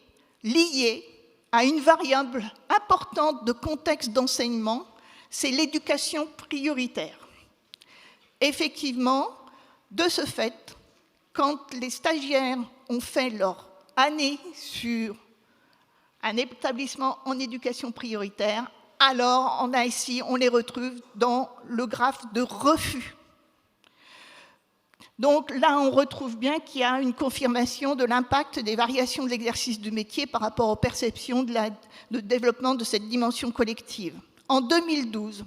Speaker 4: liés à une variable importante de contexte d'enseignement, c'est l'éducation prioritaire. Effectivement, de ce fait, quand les stagiaires ont fait leur année sur un établissement en éducation prioritaire, alors en ASI, on les retrouve dans le graphe de refus. Donc là, on retrouve bien qu'il y a une confirmation de l'impact des variations de l'exercice du métier par rapport aux perceptions de développement de cette dimension collective. En 2012,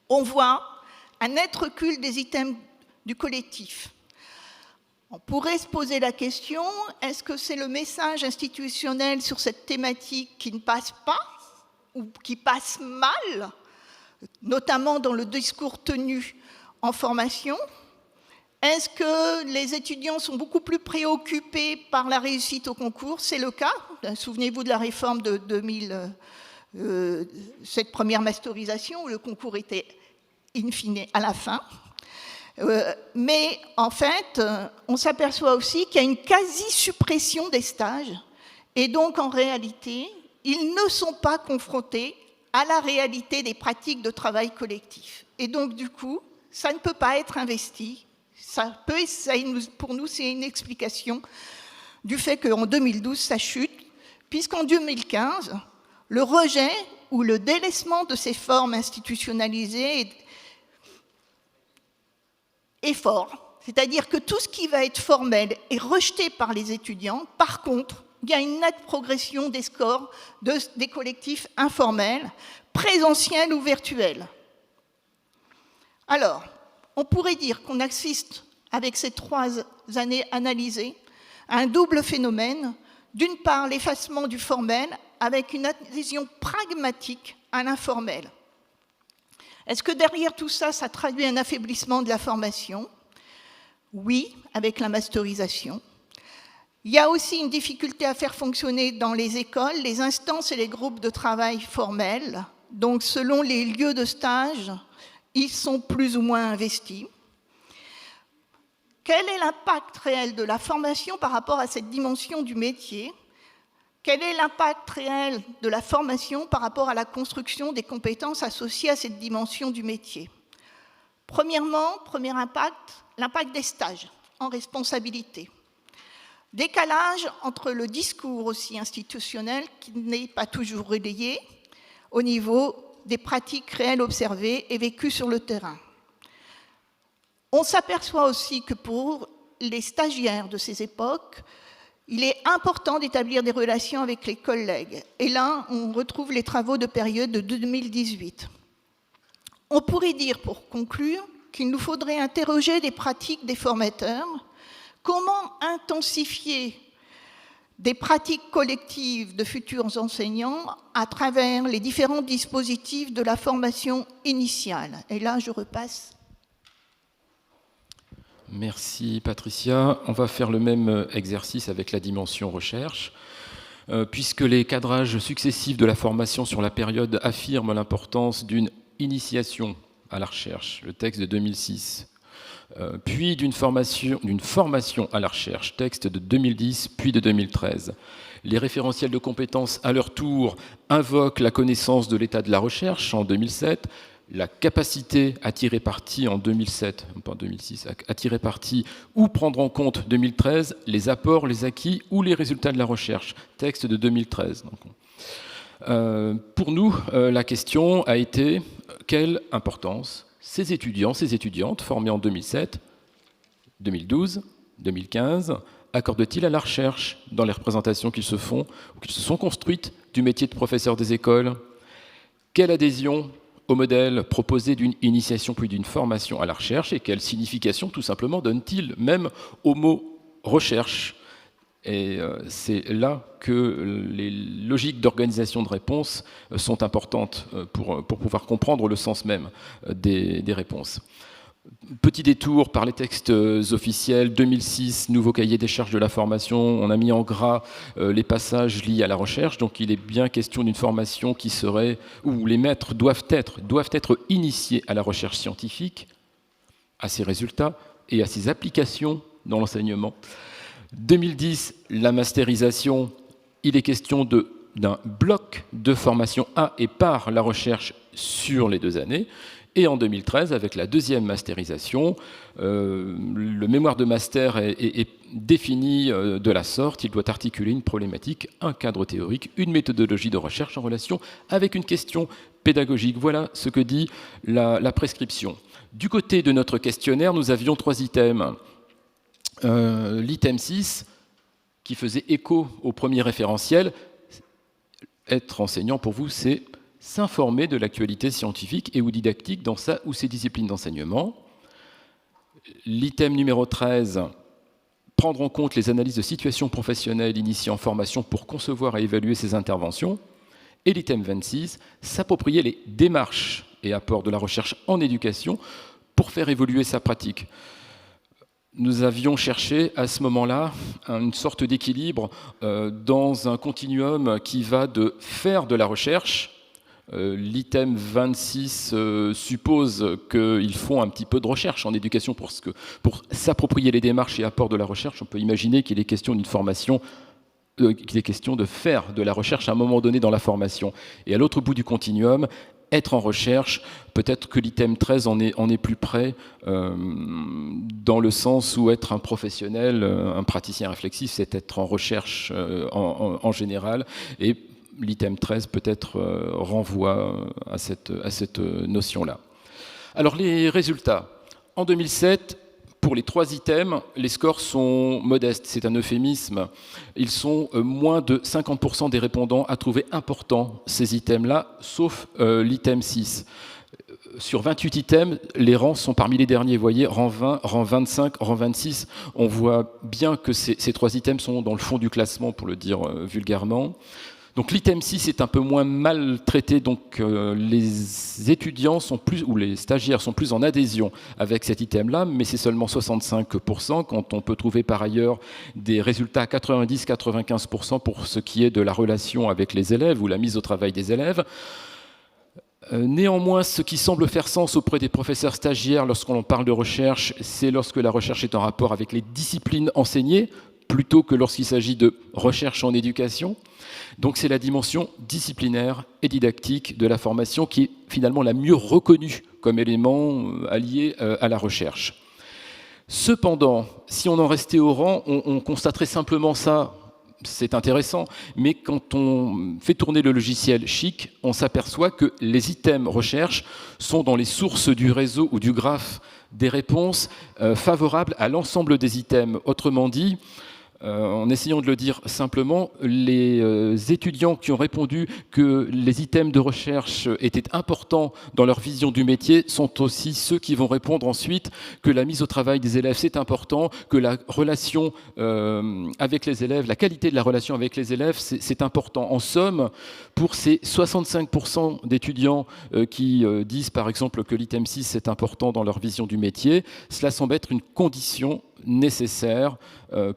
Speaker 4: on voit un net recul des items du collectif. On pourrait se poser la question, est-ce que c'est le message institutionnel sur cette thématique qui ne passe pas ou qui passe mal, notamment dans le discours tenu en formation ? Est-ce que les étudiants sont beaucoup plus préoccupés par la réussite au concours ? C'est le cas. Souvenez-vous de la réforme de 2000, cette première masterisation où le concours était in fine à la fin. Mais en fait, on s'aperçoit aussi qu'il y a une quasi-suppression des stages et donc en réalité, ils ne sont pas confrontés à la réalité des pratiques de travail collectif. Et donc du coup, ça ne peut pas être investi. Pour nous, c'est une explication du fait qu'en 2012, ça chute, puisqu'en 2015, le rejet ou le délaissement de ces formes institutionnalisées est fort. C'est-à-dire que tout ce qui va être formel est rejeté par les étudiants. Par contre, il y a une nette progression des scores des collectifs informels, présentiels ou virtuels. Alors, on pourrait dire qu'on assiste, avec ces 3 années analysées, à un double phénomène. D'une part, l'effacement du formel avec une adhésion pragmatique à l'informel. Est-ce que derrière tout ça, ça traduit un affaiblissement de la formation ? Oui, avec la masterisation. Il y a aussi une difficulté à faire fonctionner dans les écoles les instances et les groupes de travail formels. Donc, selon les lieux de stage, ils sont plus ou moins investis. Quel est l'impact réel de la formation par rapport à cette dimension du métier ? Quel est l'impact réel de la formation par rapport à la construction des compétences associées à cette dimension du métier? Premièrement, premier impact, l'impact des stages en responsabilité. Décalage entre le discours aussi institutionnel, qui n'est pas toujours relayé, au niveau des pratiques réelles observées et vécues sur le terrain. On s'aperçoit aussi que pour les stagiaires de ces époques, il est important d'établir des relations avec les collègues. Et là, on retrouve les travaux de période de 2018. On pourrait dire, pour conclure, qu'il nous faudrait interroger les pratiques des formateurs. Comment intensifier des pratiques collectives de futurs enseignants à travers les différents dispositifs de la formation initiale? Et là, je repasse.
Speaker 3: Merci Patricia. On va faire le même exercice avec la dimension recherche. Puisque les cadrages successifs de la formation sur la période affirment l'importance d'une initiation à la recherche, le texte de 2006, puis d'une formation à la recherche, texte de 2010, puis de 2013. Les référentiels de compétences, à leur tour, invoquent la connaissance de l'état de la recherche en 2007, la capacité à tirer parti en 2007, pas en 2006, à tirer parti ou prendre en compte 2013 les apports, les acquis ou les résultats de la recherche, texte de 2013. Pour nous, la question a été quelle importance ces étudiants, ces étudiantes formés en 2007, 2012, 2015 accordent-ils à la recherche dans les représentations qu'ils se font ou qu'ils se sont construites du métier de professeur des écoles? Quelle adhésion au modèle proposé d'une initiation puis d'une formation à la recherche et quelle signification tout simplement donne-t-il même au mot recherche? Et c'est là que les logiques d'organisation de réponse sont importantes pour pouvoir comprendre le sens même des réponses. Petit détour par les textes officiels, 2006, nouveau cahier des charges de la formation, on a mis en gras les passages liés à la recherche, donc il est bien question d'une formation qui serait, où les maîtres doivent être initiés à la recherche scientifique, à ses résultats et à ses applications dans l'enseignement. 2010, la masterisation, il est question d'un bloc de formation à et par la recherche sur les 2 années. Et en 2013, avec la deuxième masterisation, le mémoire de master est défini de la sorte. Il doit articuler une problématique, un cadre théorique, une méthodologie de recherche en relation avec une question pédagogique. Voilà ce que dit la prescription. Du côté de notre questionnaire, nous avions 3 items. L'item 6, qui faisait écho au premier référentiel, être enseignant pour vous, c'est s'informer de l'actualité scientifique et ou didactique dans sa ou ses disciplines d'enseignement. L'item numéro 13, prendre en compte les analyses de situation professionnelle initiées en formation pour concevoir et évaluer ses interventions. Et l'item 26, s'approprier les démarches et apports de la recherche en éducation pour faire évoluer sa pratique. Nous avions cherché à ce moment-là une sorte d'équilibre dans un continuum qui va de faire de la recherche. L'item 26 suppose qu'ils font un petit peu de recherche en éducation pour s'approprier les démarches et apports de la recherche. On peut imaginer qu'il est question d'une formation, qu'il est question de faire de la recherche à un moment donné dans la formation. Et à l'autre bout du continuum, être en recherche, peut-être que l'item 13 en est plus près, dans le sens où être un professionnel, un praticien réflexif, c'est être en recherche en général, et l'item 13 peut-être renvoie à cette notion-là. Alors les résultats. En 2007, pour les 3 items, les scores sont modestes, c'est un euphémisme. Ils sont moins de 50% des répondants à trouver importants ces items-là, sauf l'item 6. Sur 28 items, les rangs sont parmi les derniers. Vous voyez, rang 20, rang 25, rang 26. On voit bien que ces 3 items sont dans le fond du classement, pour le dire vulgairement. Donc l'item 6 est un peu moins mal traité, donc les étudiants sont plus, ou les stagiaires sont plus en adhésion avec cet item-là, mais c'est seulement 65% quand on peut trouver par ailleurs des résultats à 90-95% pour ce qui est de la relation avec les élèves ou la mise au travail des élèves. Néanmoins, ce qui semble faire sens auprès des professeurs stagiaires lorsqu'on parle de recherche, c'est lorsque la recherche est en rapport avec les disciplines enseignées, plutôt que lorsqu'il s'agit de recherche en éducation. Donc c'est la dimension disciplinaire et didactique de la formation qui est finalement la mieux reconnue comme élément allié à la recherche. Cependant, si on en restait au rang, on constaterait simplement ça, c'est intéressant, mais quand on fait tourner le logiciel Chic, on s'aperçoit que les items recherche sont dans les sources du réseau ou du graphe des réponses favorables à l'ensemble des items. Autrement dit, en essayant de le dire simplement, les étudiants qui ont répondu que les items de recherche étaient importants dans leur vision du métier sont aussi ceux qui vont répondre ensuite que la mise au travail des élèves c'est important, que la relation avec les élèves, la qualité de la relation avec les élèves c'est important. En somme, pour ces 65% d'étudiants qui disent par exemple que l'item 6 c'est important dans leur vision du métier, cela semble être une condition nécessaire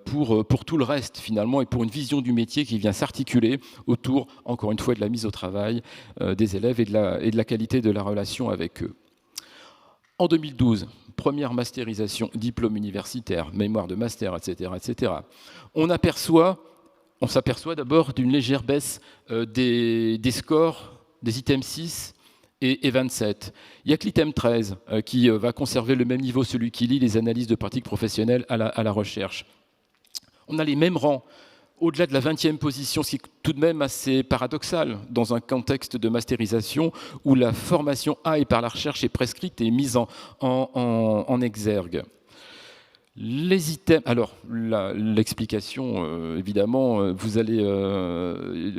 Speaker 3: pour tout le reste finalement et pour une vision du métier qui vient s'articuler autour, encore une fois, de la mise au travail des élèves et de la qualité de la relation avec eux. En 2012, première masterisation, diplôme universitaire, mémoire de master, etc., etc. On s'aperçoit d'abord d'une légère baisse des scores des items 6 et 27. Il n'y a que l'item 13 qui va conserver le même niveau, celui qui lit les analyses de pratiques professionnelles à la recherche. On a les mêmes rangs, au-delà de la 20e position, ce qui est tout de même assez paradoxal dans un contexte de masterisation où la formation A et par la recherche est prescrite et mise en exergue. Les items, alors l'explication, évidemment, vous allez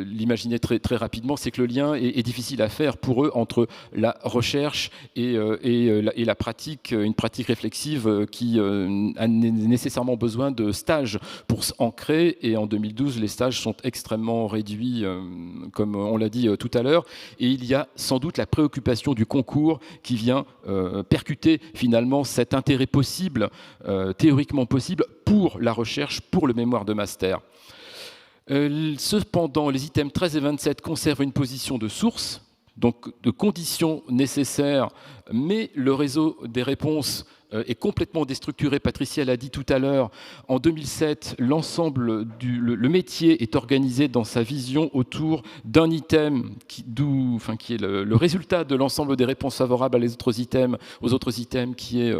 Speaker 3: l'imaginer très, très rapidement, c'est que le lien est difficile à faire pour eux entre la recherche et la pratique, une pratique réflexive qui a nécessairement besoin de stages pour s'ancrer. Et en 2012, les stages sont extrêmement réduits, comme on l'a dit tout à l'heure. Et il y a sans doute la préoccupation du concours qui vient percuter finalement cet intérêt possible, théoriquement possible pour la recherche, pour le mémoire de master. Cependant, les items 13 et 27 conservent une position de source, donc de conditions nécessaires, mais le réseau des réponses est complètement déstructuré. Patricia l'a dit tout à l'heure, en 2007, l'ensemble le métier est organisé dans sa vision autour d'un item qui est le résultat de l'ensemble des réponses favorables aux autres items, qui est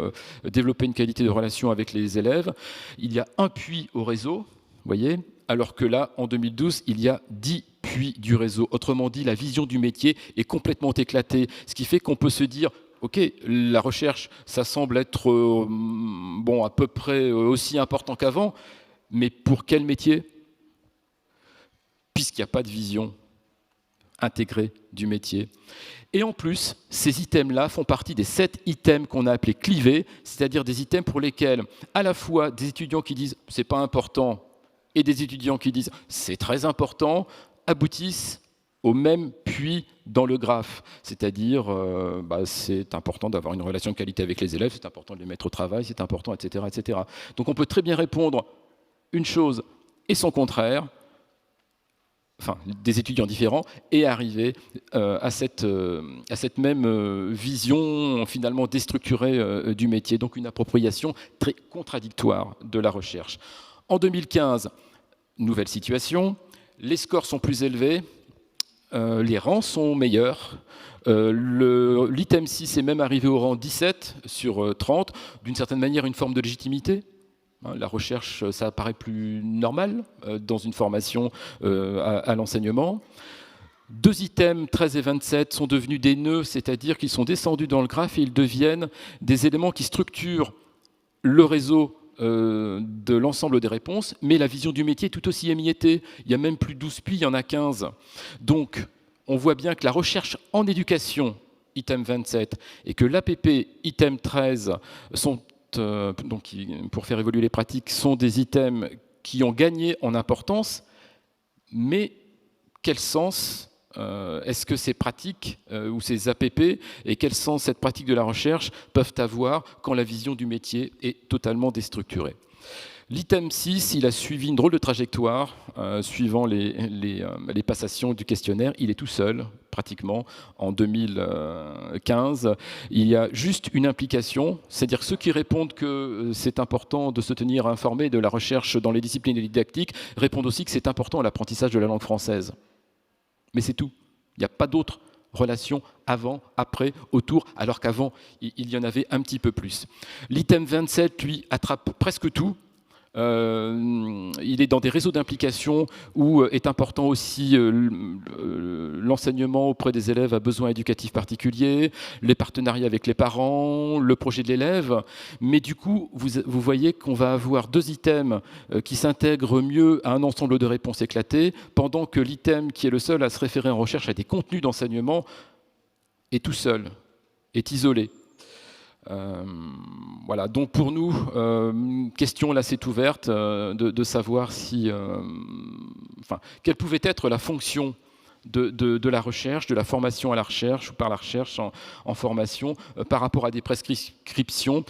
Speaker 3: développer une qualité de relation avec les élèves. Il y a un puits au réseau, vous voyez, alors que là, en 2012, il y a 10 puits du réseau. Autrement dit, la vision du métier est complètement éclatée, ce qui fait qu'on peut se dire ok, la recherche, ça semble être à peu près aussi important qu'avant, mais pour quel métier? Puisqu'il n'y a pas de vision intégrée du métier. Et en plus, ces items-là font partie des 7 items qu'on a appelés clivés, c'est-à-dire des items pour lesquels à la fois des étudiants qui disent c'est pas important et des étudiants qui disent c'est très important aboutissent au même puits dans le graphe, c'est-à-dire c'est important d'avoir une relation de qualité avec les élèves, c'est important de les mettre au travail, c'est important, etc., etc. Donc on peut très bien répondre une chose et son contraire, enfin des étudiants différents, et arriver à cette même vision finalement déstructurée du métier, donc une appropriation très contradictoire de la recherche. En 2015, nouvelle situation, les scores sont plus élevés, les rangs sont meilleurs. L'item 6 est même arrivé au rang 17 sur 30, d'une certaine manière une forme de légitimité. La recherche, ça apparaît plus normal dans une formation à l'enseignement. 2 items, 13 et 27, sont devenus des nœuds, c'est-à-dire qu'ils sont descendus dans le graphe et ils deviennent des éléments qui structurent le réseau de l'ensemble des réponses, mais la vision du métier est tout aussi émiettée. Il y a même plus de 12 puits, il y en a 15. Donc, on voit bien que la recherche en éducation, item 27, et que l'APP, item 13, sont, pour faire évoluer les pratiques, sont des items qui ont gagné en importance, mais quel sens est-ce que ces pratiques ou ces APP et quel sens cette pratique de la recherche peuvent avoir quand la vision du métier est totalement déstructurée? L'item 6, il a suivi une drôle de trajectoire, suivant les passations du questionnaire. Il est tout seul, pratiquement, en 2015. Il y a juste une implication, c'est-à-dire ceux qui répondent que c'est important de se tenir informé de la recherche dans les disciplines didactiques répondent aussi que c'est important l'apprentissage de la langue française. Mais c'est tout. Il n'y a pas d'autre relation avant, après, autour, alors qu'avant, il y en avait un petit peu plus. L'item 27, lui, attrape presque tout. Il est dans des réseaux d'implication où est important aussi l'enseignement auprès des élèves à besoins éducatifs particuliers, les partenariats avec les parents, le projet de l'élève. Mais du coup, vous voyez qu'on va avoir 2 items qui s'intègrent mieux à un ensemble de réponses éclatées, pendant que l'item qui est le seul à se référer en recherche à des contenus d'enseignement est tout seul, est isolé. Voilà, donc pour nous, question là c'est ouverte de savoir si, quelle pouvait être la fonction de la recherche, de la formation à la recherche ou par la recherche en formation par rapport à des prescriptions,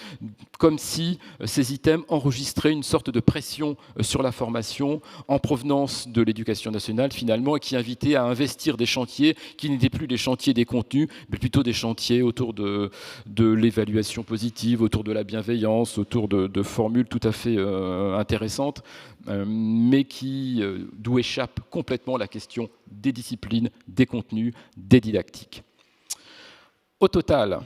Speaker 3: comme si ces items enregistraient une sorte de pression sur la formation en provenance de l'éducation nationale finalement, et qui invitait à investir des chantiers qui n'étaient plus des chantiers des contenus, mais plutôt des chantiers autour de l'évaluation positive, autour de la bienveillance, autour de formules tout à fait intéressantes, mais d'où échappe complètement la question des disciplines, des contenus, des didactiques. Au total,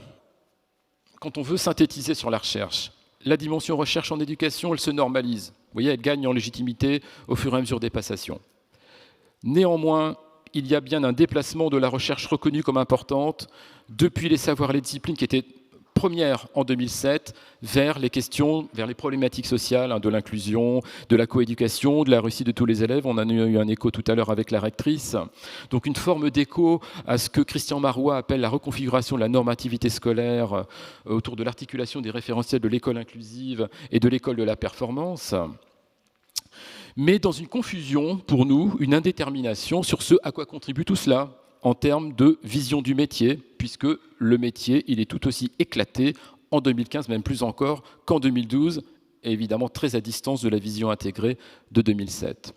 Speaker 3: quand on veut synthétiser sur la recherche, la dimension recherche en éducation, elle se normalise. Vous voyez, elle gagne en légitimité au fur et à mesure des passations. Néanmoins, il y a bien un déplacement de la recherche reconnue comme importante depuis les savoirs et les disciplines qui étaient première en 2007 vers les questions, vers les problématiques sociales, de l'inclusion, de la coéducation, de la réussite de tous les élèves. On en a eu un écho tout à l'heure avec la rectrice. Donc une forme d'écho à ce que Christian Marois appelle la reconfiguration de la normativité scolaire autour de l'articulation des référentiels de l'école inclusive et de l'école de la performance. Mais dans une confusion, pour nous, une indétermination sur ce à quoi contribue tout cela en termes de vision du métier, puisque le métier, il est tout aussi éclaté en 2015, même plus encore qu'en 2012, et évidemment très à distance de la vision intégrée de 2007.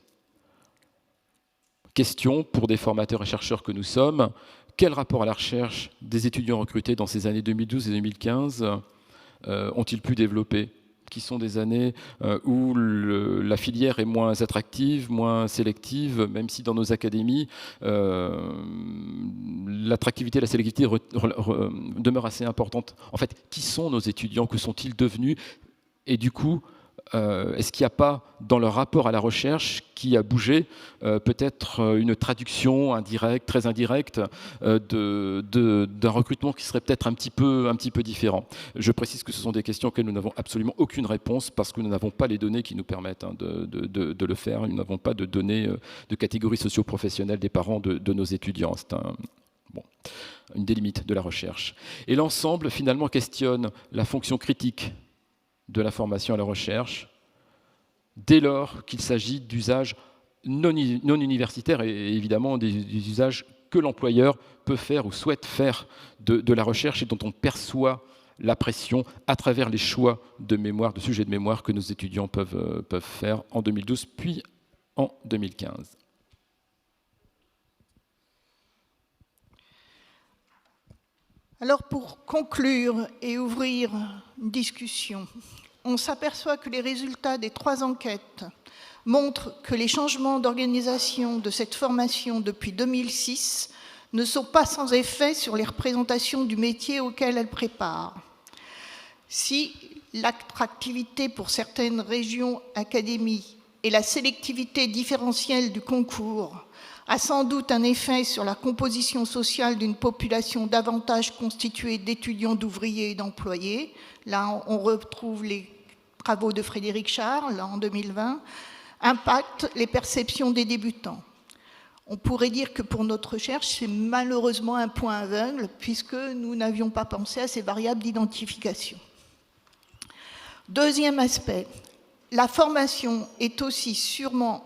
Speaker 3: Question pour des formateurs et chercheurs que nous sommes, quel rapport à la recherche des étudiants recrutés dans ces années 2012 et 2015 ont-ils pu développer ? Qui sont des années où la filière est moins attractive, moins sélective, même si dans nos académies, l'attractivité et la sélectivité demeurent assez importantes. En fait, qui sont nos étudiants? Que sont-ils devenus? Et du coup, est-ce qu'il n'y a pas, dans leur rapport à la recherche, qui a bougé, peut-être une traduction indirecte, très indirecte, d'un recrutement qui serait peut-être un petit peu différent? Je précise que ce sont des questions auxquelles nous n'avons absolument aucune réponse, parce que nous n'avons pas les données qui nous permettent de le faire. Nous n'avons pas de données de catégories socio-professionnelles des parents de nos étudiants. C'est une des limites de la recherche. Et l'ensemble, finalement, questionne la fonction critique de la formation à la recherche, dès lors qu'il s'agit d'usages non universitaires et évidemment des usages que l'employeur peut faire ou souhaite faire de la recherche et dont on perçoit la pression à travers les choix de mémoire, de sujets de mémoire que nos étudiants peuvent faire en 2012 puis en 2015.
Speaker 4: Alors pour conclure et ouvrir une discussion, on s'aperçoit que les résultats des 3 enquêtes montrent que les changements d'organisation de cette formation depuis 2006 ne sont pas sans effet sur les représentations du métier auquel elle prépare. Si l'attractivité pour certaines régions académies et la sélectivité différentielle du concours a sans doute un effet sur la composition sociale d'une population davantage constituée d'étudiants, d'ouvriers et d'employés. Là, on retrouve les travaux de Frédéric Charles en 2020, impactent les perceptions des débutants. On pourrait dire que pour notre recherche, c'est malheureusement un point aveugle, puisque nous n'avions pas pensé à ces variables d'identification. Deuxième aspect, la formation est aussi sûrement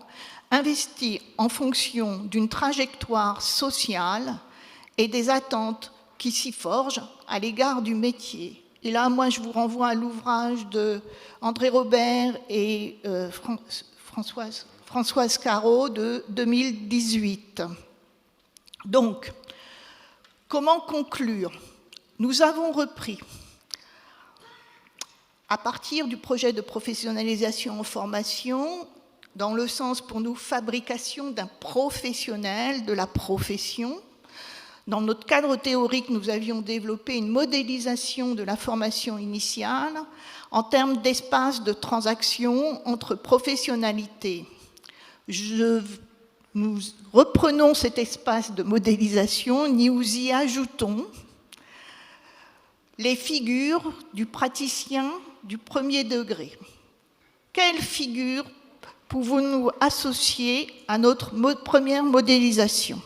Speaker 4: investi en fonction d'une trajectoire sociale et des attentes qui s'y forgent à l'égard du métier. Et là, moi, je vous renvoie à l'ouvrage de André Robert et Françoise Carreau de 2018. Donc, comment conclure? Nous avons repris, à partir du projet de professionnalisation en formation, dans le sens pour nous fabrication d'un professionnel, de la profession. Dans notre cadre théorique, nous avions développé une modélisation de la formation initiale en termes d'espace de transaction entre professionnalités. Nous reprenons cet espace de modélisation, nous y ajoutons les figures du praticien du premier degré. Quelles figures pouvons-nous associer à notre première modélisation?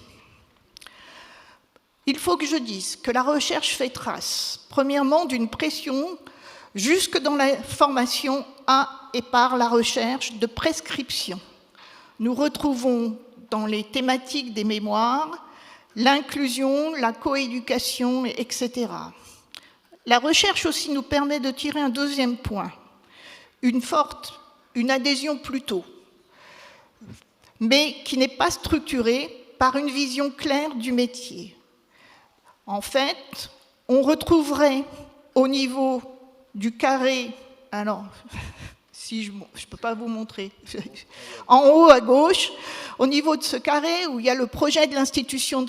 Speaker 4: Il faut que je dise que la recherche fait trace, premièrement, d'une pression jusque dans la formation à et par la recherche de prescription. Nous retrouvons dans les thématiques des mémoires l'inclusion, la coéducation, etc. La recherche aussi nous permet de tirer un deuxième point, une adhésion plutôt, mais qui n'est pas structurée par une vision claire du métier. En fait, on retrouverait au niveau du carré, alors, si je ne peux pas vous montrer, en haut à gauche, au niveau de ce carré où il y a le projet de l'institution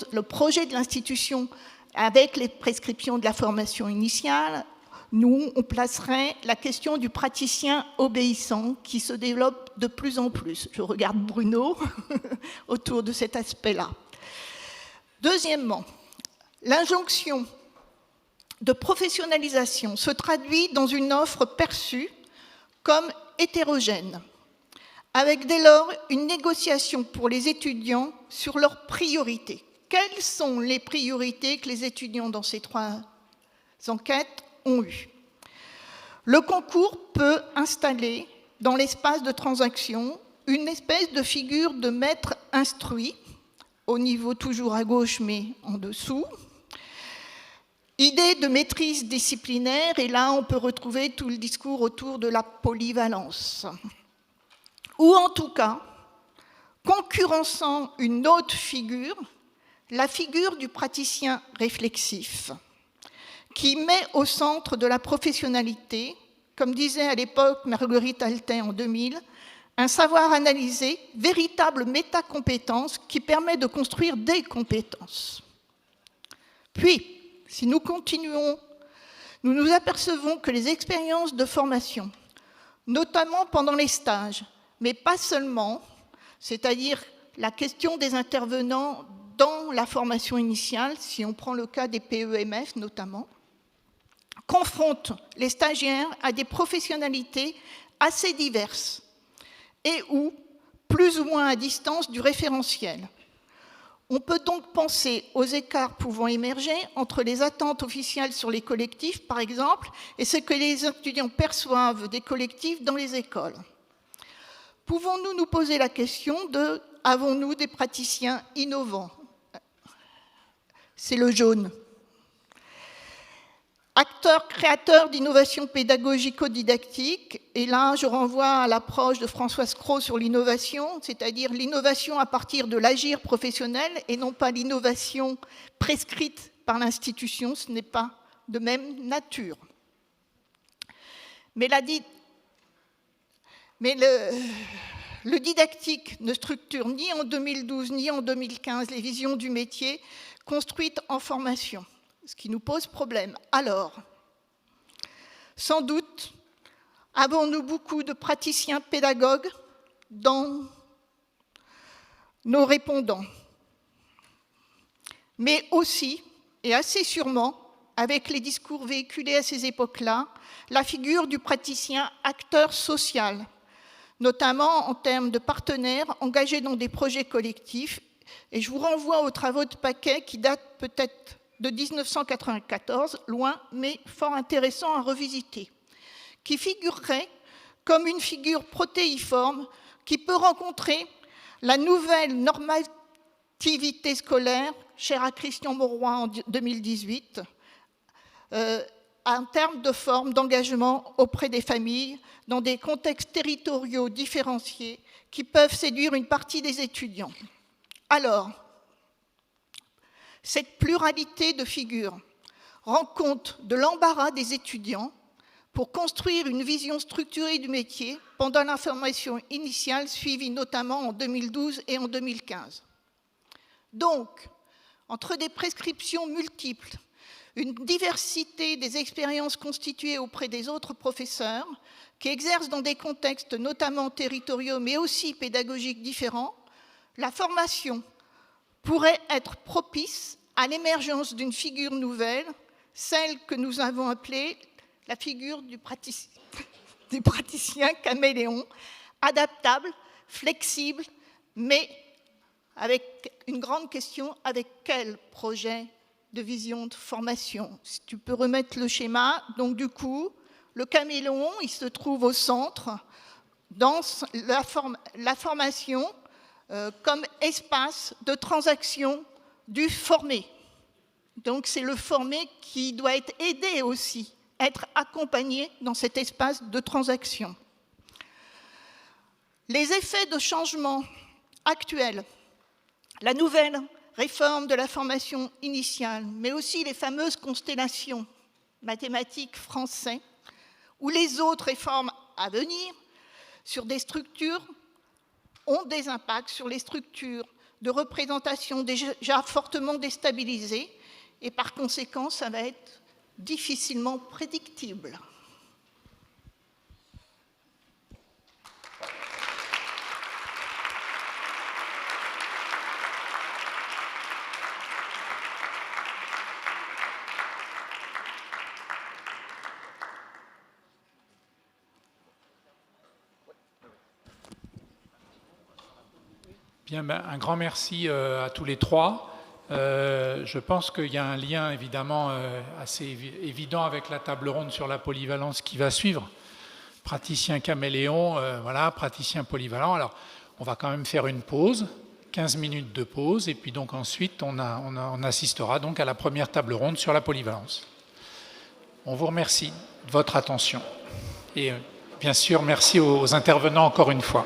Speaker 4: avec les prescriptions de la formation initiale, nous, on placerait la question du praticien obéissant qui se développe de plus en plus. Je regarde Bruno autour de cet aspect-là. Deuxièmement, l'injonction de professionnalisation se traduit dans une offre perçue comme hétérogène, avec dès lors une négociation pour les étudiants sur leurs priorités. Quelles sont les priorités que les étudiants dans ces 3 enquêtes ont eues? Le concours peut installer dans l'espace de transaction une espèce de figure de maître instruit, au niveau toujours à gauche mais en dessous. Idée de maîtrise disciplinaire, et là on peut retrouver tout le discours autour de la polyvalence. Ou en tout cas, concurrençant une autre figure, la figure du praticien réflexif, qui met au centre de la professionnalité, comme disait à l'époque Marguerite Altais en 2000, un savoir analysé, véritable métacompétence qui permet de construire des compétences. Puis, si nous continuons, nous nous apercevons que les expériences de formation, notamment pendant les stages, mais pas seulement, c'est-à-dire la question des intervenants dans la formation initiale, si on prend le cas des PEMF notamment, confrontent les stagiaires à des professionnalités assez diverses et ou plus ou moins à distance du référentiel. On peut donc penser aux écarts pouvant émerger entre les attentes officielles sur les collectifs, par exemple, et ce que les étudiants perçoivent des collectifs dans les écoles. Pouvons-nous nous poser la question de « avons-nous des praticiens innovants ?» C'est le jaune. Acteur créateur d'innovation pédagogico-didactique, et là je renvoie à l'approche de Françoise Cros sur l'innovation, c'est-à-dire l'innovation à partir de l'agir professionnel et non pas l'innovation prescrite par l'institution, ce n'est pas de même nature. Mais le didactique ne structure ni en 2012 ni en 2015 les visions du métier construites en formation, ce qui nous pose problème. Alors, sans doute, avons-nous beaucoup de praticiens pédagogues dans nos répondants, mais aussi, et assez sûrement, avec les discours véhiculés à ces époques-là, la figure du praticien acteur social, notamment en termes de partenaires engagés dans des projets collectifs. Et je vous renvoie aux travaux de Paquet qui datent peut-être de 1994, loin, mais fort intéressant à revisiter, qui figurerait comme une figure protéiforme qui peut rencontrer la nouvelle normativité scolaire, chère à Christian Mauroy en 2018, en termes de forme d'engagement auprès des familles dans des contextes territoriaux différenciés qui peuvent séduire une partie des étudiants. Alors, cette pluralité de figures rend compte de l'embarras des étudiants pour construire une vision structurée du métier pendant la formation initiale suivie notamment en 2012 et en 2015. Donc, entre des prescriptions multiples, une diversité des expériences constituées auprès des autres professeurs qui exercent dans des contextes notamment territoriaux mais aussi pédagogiques différents, la formation pourrait être propice à l'émergence d'une figure nouvelle, celle que nous avons appelée la figure du praticien caméléon, adaptable, flexible, mais avec une grande question, avec quel projet de vision de formation? Si tu peux remettre le schéma, donc du coup, le caméléon, il se trouve au centre dans la formation comme espace de transaction du formé. Donc c'est le formé qui doit être aidé aussi, être accompagné dans cet espace de transaction. Les effets de changement actuels, la nouvelle réforme de la formation initiale, mais aussi les fameuses constellations mathématiques français, ou les autres réformes à venir sur des structures ont des impacts sur les structures de représentation déjà fortement déstabilisées et par conséquent, ça va être difficilement prédictible.
Speaker 1: Bien, un grand merci à tous les trois. Je pense qu'il y a un lien évidemment assez évident avec la table ronde sur la polyvalence qui va suivre. Praticien caméléon, voilà, praticien polyvalent. Alors, on va quand même faire une pause, 15 minutes de pause, et puis donc ensuite on assistera donc à la première table ronde sur la polyvalence. On vous remercie de votre attention. Et bien sûr, merci aux intervenants encore une fois.